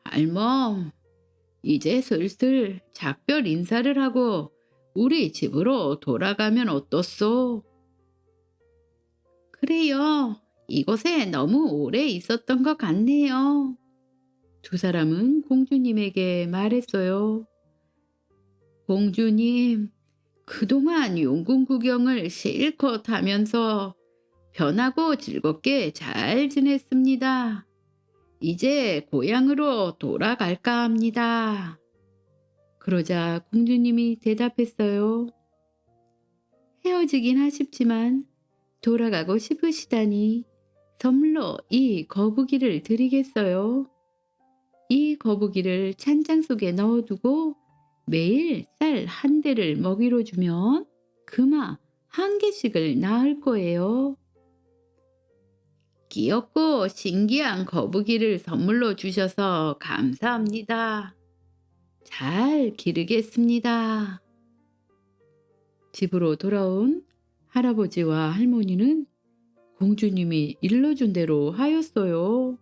Speaker 1: 할멈, 이제 슬슬 작별 인사를 하고 우리 집으로 돌아가면 어떻소? 그래요. 이곳에 너무 오래 있었던 것 같네요. 두 사람은 공주님에게 말했어요. 공주님, 그동안 용궁 구경을 실컷 하면서 편하고 즐겁게 잘 지냈습니다. 이제 고향으로 돌아갈까 합니다. 그러자 공주님이 대답했어요. 헤어지긴 하십지만 돌아가고 싶으시다니 선물로 이 거북이를 드리겠어요. 이 거북이를 찬장 속에 넣어두고 매일 쌀 1대를 먹이로 주면 금화 1개씩을 낳을 거예요. 귀엽고 신기한 거북이를 선물로 주셔서 감사합니다. 잘 기르겠습니다. 집으로 돌아온 할아버지와 할머니는 공주님이 일러준 대로 하였어요.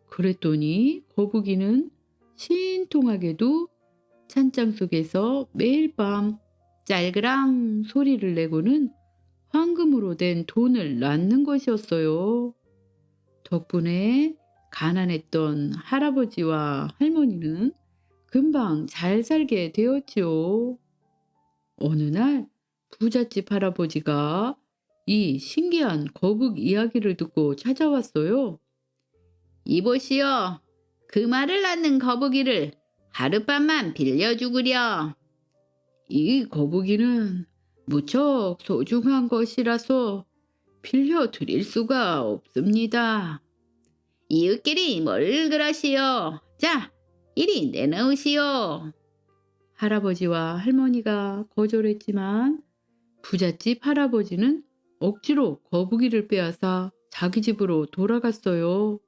Speaker 1: 그랬더니 거북이는 신통하게도 찬장 속에서 매일 밤 짤그랑 소리를 내고는 황금으로 된 돈을 낳는 것이었어요. 덕분에 가난했던 할아버지와 할머니는 금방 잘 살게 되었지요. 어느 날 부잣집 할아버지가 이 신기한 거북 이야기를 듣고 찾아왔어요. 이보시오. 금화를 낳는 거북이를 하룻밤만 빌려주구려. 이 거북이는 무척 소중한 것이라서 빌려드릴 수가 없습니다. 이웃끼리 뭘 그러시오. 자, 이리 내놓으시오. 할아버지와 할머니가 거절했지만 부잣집 할아버지는 억지로 거북이를 빼앗아 자기 집으로 돌아갔어요.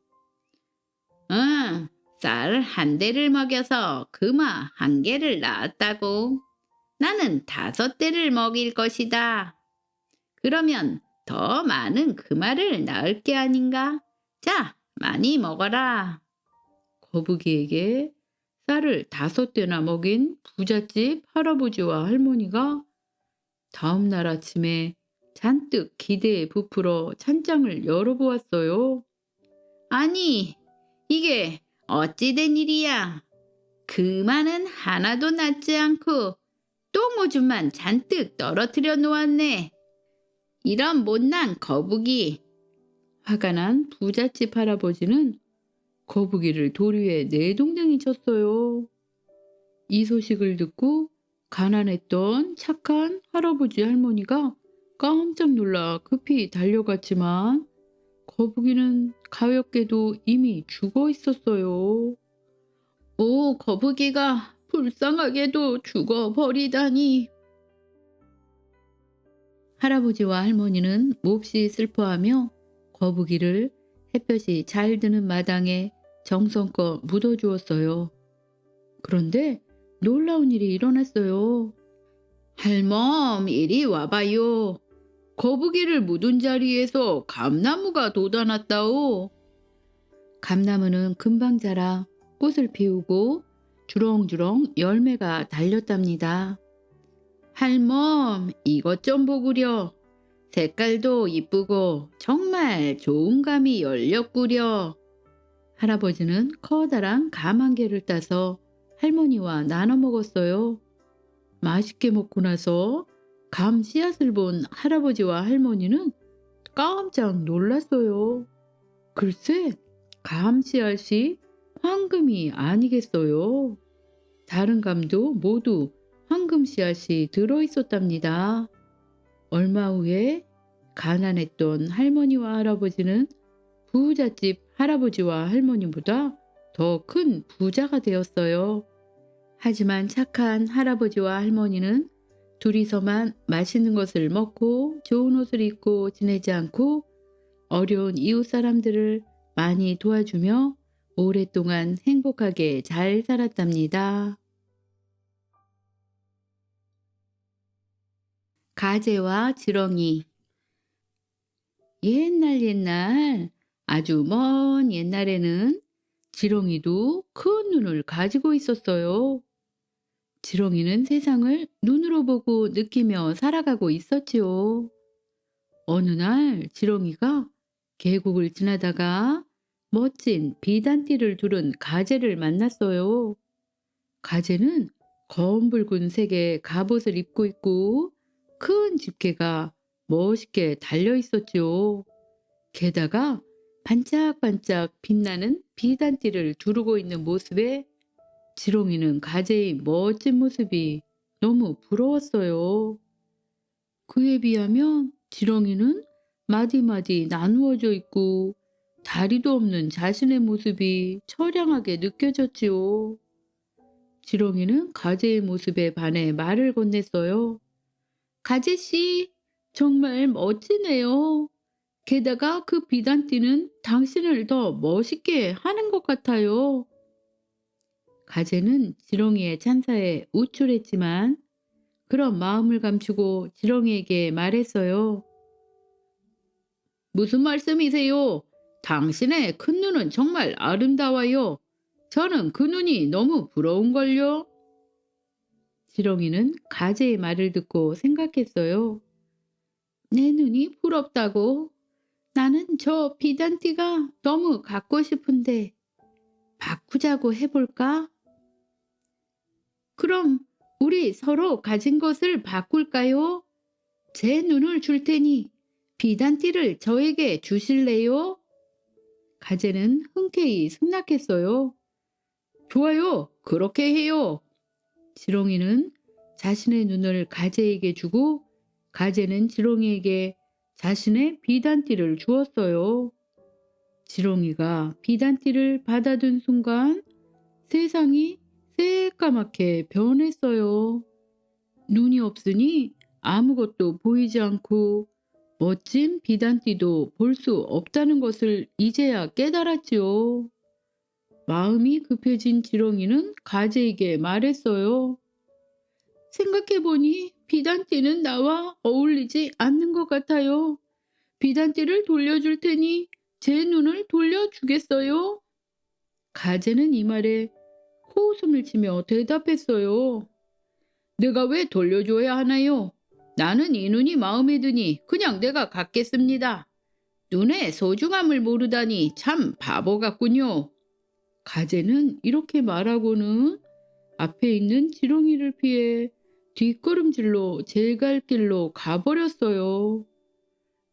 Speaker 1: 응, 쌀 1대를 먹여서 금화 1개를 낳았다고. 나는 5대를 먹일 것이다. 그러면 더 많은 금화를 낳을 게 아닌가? 자, 많이 먹어라. 거북이에게 쌀을 5대나 먹인 부잣집 할아버지와 할머니가 다음 날 아침에 잔뜩 기대에 부풀어 찬장을 열어보았어요. 아니, 이게 어찌 된 일이야? 금화는 하나도 낳지 않고 똥오줌만 잔뜩 떨어뜨려 놓았네. 이런 못난 거북이. 화가 난 부잣집 할아버지는 거북이를 돌 위에 내동댕이 쳤어요. 이 소식을 듣고 가난했던 착한 할아버지 할머니가 깜짝 놀라 급히 달려갔지만 거북이는 가엾게도 이미 죽어 있었어요. 오, 거북이가 불쌍하게도 죽어버리다니. 할아버지와 할머니는 몹시 슬퍼하며 거북이를 햇볕이 잘 드는 마당에 정성껏 묻어주었어요. 그런데 놀라운 일이 일어났어요. 할멈, 이리 와봐요. 거북이를 묻은 자리에서 감나무가 돋아났다오. 감나무는 금방 자라 꽃을 피우고 주렁주렁 열매가 달렸답니다. 할멈, 이것 좀 보구려. 색깔도 이쁘고 정말 좋은 감이 열렸구려. 할아버지는 커다란 감 1개를 따서 할머니와 나눠 먹었어요. 맛있게 먹고 나서 감 씨앗을 본 할아버지와 할머니는 깜짝 놀랐어요. 글쎄, 감 씨앗이 황금이 아니겠어요? 다른 감도 모두 황금 씨앗이 들어 있었답니다. 얼마 후에 가난했던 할머니와 할아버지는 부잣집 할아버지와 할머니보다 더 큰 부자가 되었어요. 하지만 착한 할아버지와 할머니는 둘이서만 맛있는 것을 먹고 좋은 옷을 입고 지내지 않고 어려운 이웃 사람들을 많이 도와주며 오랫동안 행복하게 잘 살았답니다. 가재와 지렁이. 옛날 아주 먼 옛날에는 지렁이도 큰 눈을 가지고 있었어요. 지렁이는 세상을 눈으로 보고 느끼며 살아가고 있었지요. 어느 날 지렁이가 계곡을 지나다가 멋진 비단띠를 두른 가재를 만났어요. 가재는 검붉은 색의 갑옷을 입고 있고 큰 집게가 멋있게 달려 있었지요. 게다가 반짝반짝 빛나는 비단띠를 두르고 있는 모습에 지렁이는 가재의 멋진 모습이 너무 부러웠어요. 그에 비하면 지렁이는 마디마디 나누어져 있고 다리도 없는 자신의 모습이 처량하게 느껴졌지요. 지렁이는 가재의 모습에 반해 말을 건넸어요. 가재씨, 정말 멋지네요. 게다가 그 비단띠는 당신을 더 멋있게 하는 것 같아요. 가재는 지렁이의 찬사에 우쭐했지만 그런 마음을 감추고 지렁이에게 말했어요. 무슨 말씀이세요? 당신의 큰 눈은 정말 아름다워요. 저는 그 눈이 너무 부러운걸요. 지렁이는 가재의 말을 듣고 생각했어요. 내 눈이 부럽다고? 나는 저 비단띠가 너무 갖고 싶은데 바꾸자고 해볼까? 그럼 우리 서로 가진 것을 바꿀까요? 제 눈을 줄 테니 비단띠를 저에게 주실래요? 가재는 흔쾌히 승낙했어요. 좋아요, 그렇게 해요. 지렁이는 자신의 눈을 가재에게 주고 가재는 지렁이에게 자신의 비단띠를 주었어요. 지렁이가 비단띠를 받아든 순간 세상이 새까맣게 변했어요. 눈이 없으니 아무것도 보이지 않고 멋진 비단띠도 볼 수 없다는 것을 이제야 깨달았지요. 마음이 급해진 지렁이는 가재에게 말했어요. 생각해보니 비단띠는 나와 어울리지 않는 것 같아요. 비단띠를 돌려줄 테니 제 눈을 돌려주겠어요? 가재는 이 말에 코웃음을 치며 대답했어요. 내가 왜 돌려줘야 하나요? 나는 이 눈이 마음에 드니 그냥 내가 갖겠습니다. 눈의 소중함을 모르다니 참 바보 같군요. 가재는 이렇게 말하고는 앞에 있는 지렁이를 피해 뒷걸음질로 제 갈 길로 가버렸어요.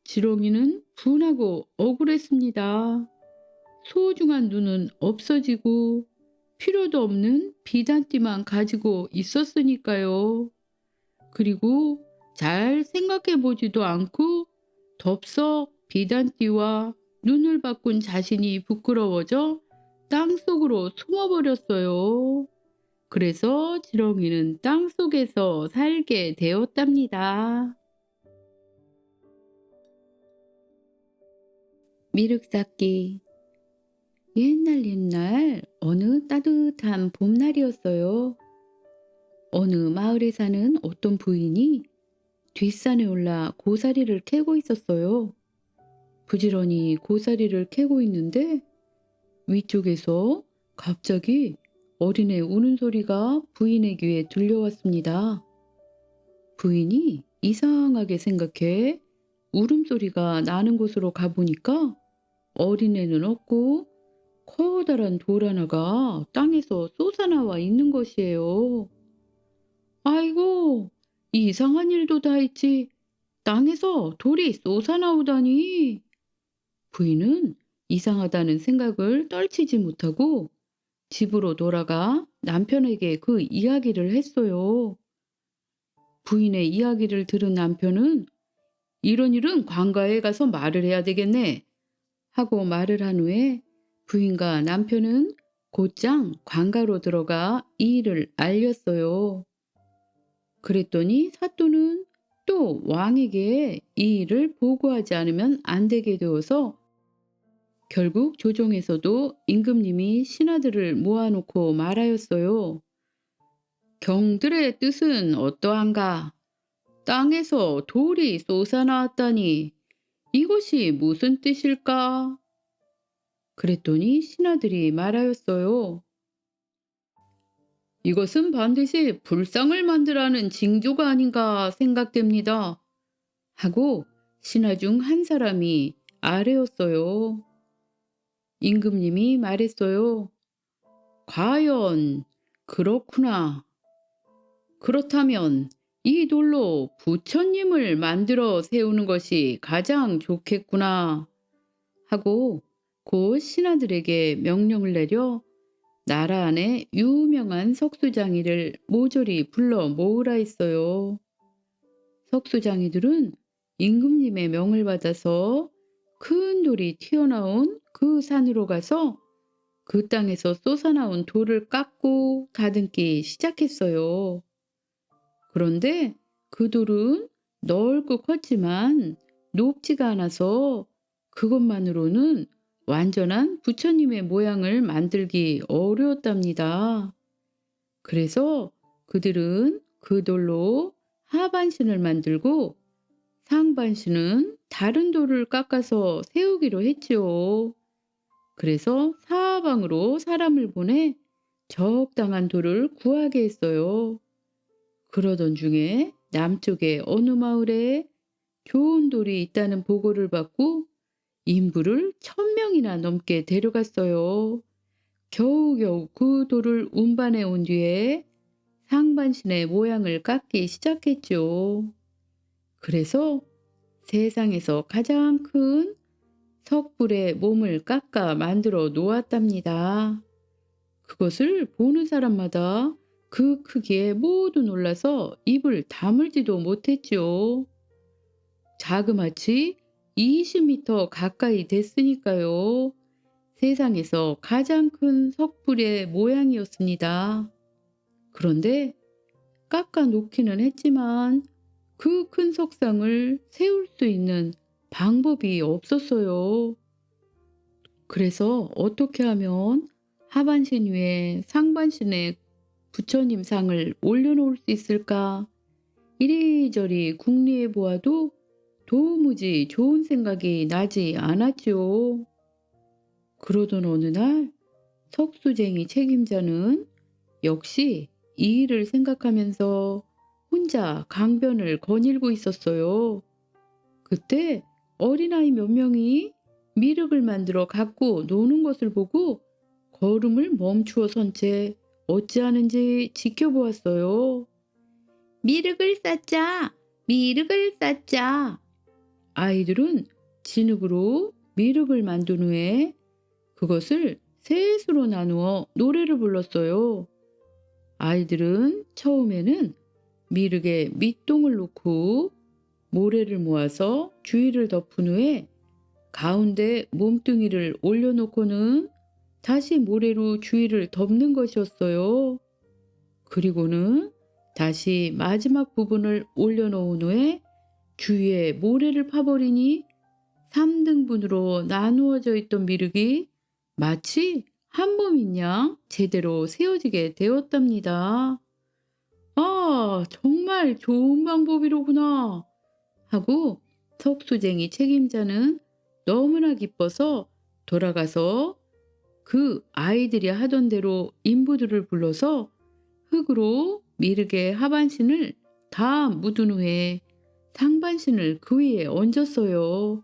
Speaker 1: 지렁이는 분하고 억울했습니다. 소중한 눈은 없어지고 필요도 없는 비단띠만 가지고 있었으니까요. 그리고 잘 생각해 보지도 않고 덥석 비단띠와 눈을 바꾼 자신이 부끄러워져 땅속으로 숨어버렸어요. 그래서 지렁이는 땅속에서 살게 되었답니다. 미륵쌓기. 옛날 어느 따뜻한 봄날이었어요. 어느 마을에 사는 어떤 부인이 뒷산에 올라 고사리를 캐고 있었어요. 부지런히 고사리를 캐고 있는데 위쪽에서 갑자기 어린애 우는 소리가 부인의 귀에 들려왔습니다. 부인이 이상하게 생각해 울음소리가 나는 곳으로 가보니까 어린애는 없고 커다란 돌 하나가 땅에서 솟아나와 있는 것이에요. 아이고, 이상한 일도 다 있지. 땅에서 돌이 솟아나오다니. 부인은 이상하다는 생각을 떨치지 못하고 집으로 돌아가 남편에게 그 이야기를 했어요. 부인의 이야기를 들은 남편은 이런 일은 관가에 가서 말을 해야 되겠네 하고 말을 한 후에 부인과 남편은 곧장 관가로 들어가 이 일을 알렸어요. 그랬더니 사또는 또 왕에게 이 일을 보고하지 않으면 안 되게 되어서 결국 조정에서도 임금님이 신하들을 모아놓고 말하였어요. 경들의 뜻은 어떠한가? 땅에서 돌이 솟아나왔다니 이것이 무슨 뜻일까? 그랬더니 신하들이 말하였어요. 이것은 반드시 불상을 만들라는 징조가 아닌가 생각됩니다. 하고 신하 중 한 사람이 아뢰었어요. 임금님이 말했어요. 과연 그렇구나. 그렇다면 이 돌로 부처님을 만들어 세우는 것이 가장 좋겠구나. 하고 곧 신하들에게 명령을 내려 나라 안에 유명한 석수장이를 모조리 불러 모으라 했어요. 석수장이들은 임금님의 명을 받아서 큰 돌이 튀어나온 그 산으로 가서 그 땅에서 솟아나온 돌을 깎고 다듬기 시작했어요. 그런데 그 돌은 넓고 컸지만 높지가 않아서 그것만으로는 완전한 부처님의 모양을 만들기 어려웠답니다. 그래서 그들은 그 돌로 하반신을 만들고 상반신은 다른 돌을 깎아서 세우기로 했지요. 그래서 사방으로 사람을 보내 적당한 돌을 구하게 했어요. 그러던 중에 남쪽의 어느 마을에 좋은 돌이 있다는 보고를 받고 인부를 1,000명이나 넘게 데려갔어요. 겨우겨우 그 돌을 운반해 온 뒤에 상반신의 모양을 깎기 시작했죠. 그래서 세상에서 가장 큰 석불의 몸을 깎아 만들어 놓았답니다. 그것을 보는 사람마다 그 크기에 모두 놀라서 입을 다물지도 못했지요. 자그마치 20m 가까이 됐으니까요. 세상에서 가장 큰 석불의 모양이었습니다. 그런데 깎아 놓기는 했지만 그 큰 석상을 세울 수 있는 방법이 없었어요. 그래서 어떻게 하면 하반신 위에 상반신에 부처님 상을 올려놓을 수 있을까? 이리저리 궁리해 보아도 도무지 좋은 생각이 나지 않았지요. 그러던 어느 날 석수쟁이 책임자는 역시 이 일을 생각하면서 혼자 강변을 거닐고 있었어요. 그때 어린아이 몇 명이 미륵을 만들어 갖고 노는 것을 보고 걸음을 멈추어 선 채 어찌하는지 지켜보았어요. 미륵을 쌓자! 미륵을 쌓자! 아이들은 진흙으로 미륵을 만든 후에 그것을 셋으로 나누어 노래를 불렀어요. 아이들은 처음에는 미륵에 밑동을 놓고 모래를 모아서 주위를 덮은 후에 가운데 몸뚱이를 올려놓고는 다시 모래로 주위를 덮는 것이었어요. 그리고는 다시 마지막 부분을 올려놓은 후에 주위에 모래를 파버리니 3등분으로 나누어져 있던 미륵이 마치 한 몸인 양 제대로 세워지게 되었답니다. 아, 정말 좋은 방법이로구나 하고 석수쟁이 책임자는 너무나 기뻐서 돌아가서 그 아이들이 하던 대로 인부들을 불러서 흙으로 미륵의 하반신을 다 묻은 후에 상반신을 그 위에 얹었어요.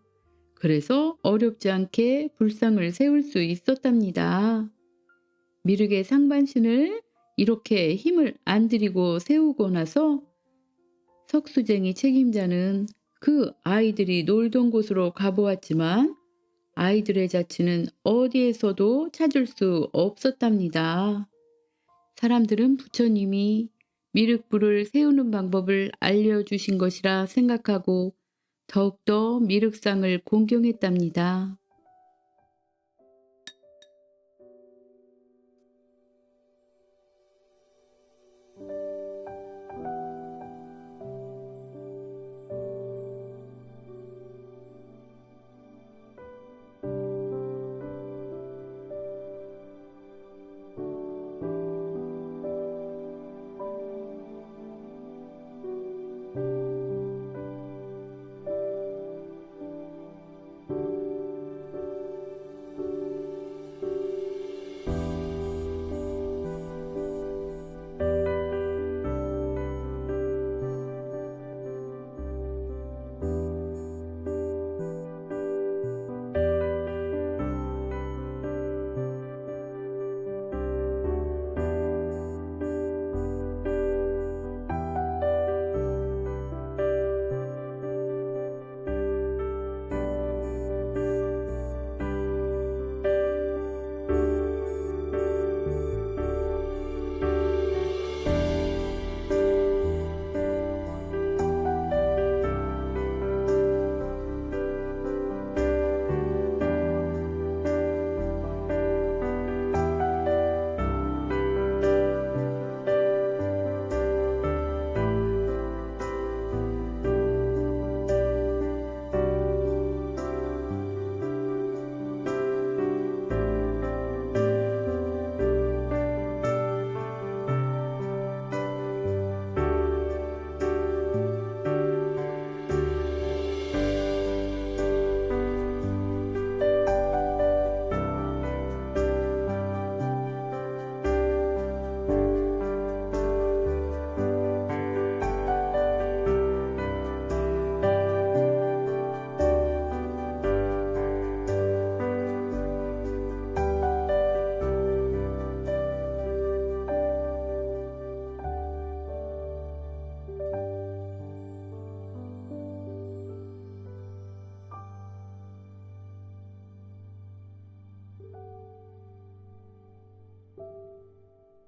Speaker 1: 그래서 어렵지 않게 불상을 세울 수 있었답니다. 미륵의 상반신을 이렇게 힘을 안 들이고 세우고 나서 석수쟁이 책임자는 그 아이들이 놀던 곳으로 가보았지만 아이들의 자취는 어디에서도 찾을 수 없었답니다. 사람들은 부처님이 미륵불을 세우는 방법을 알려주신 것이라 생각하고 더욱더 미륵상을 공경했답니다.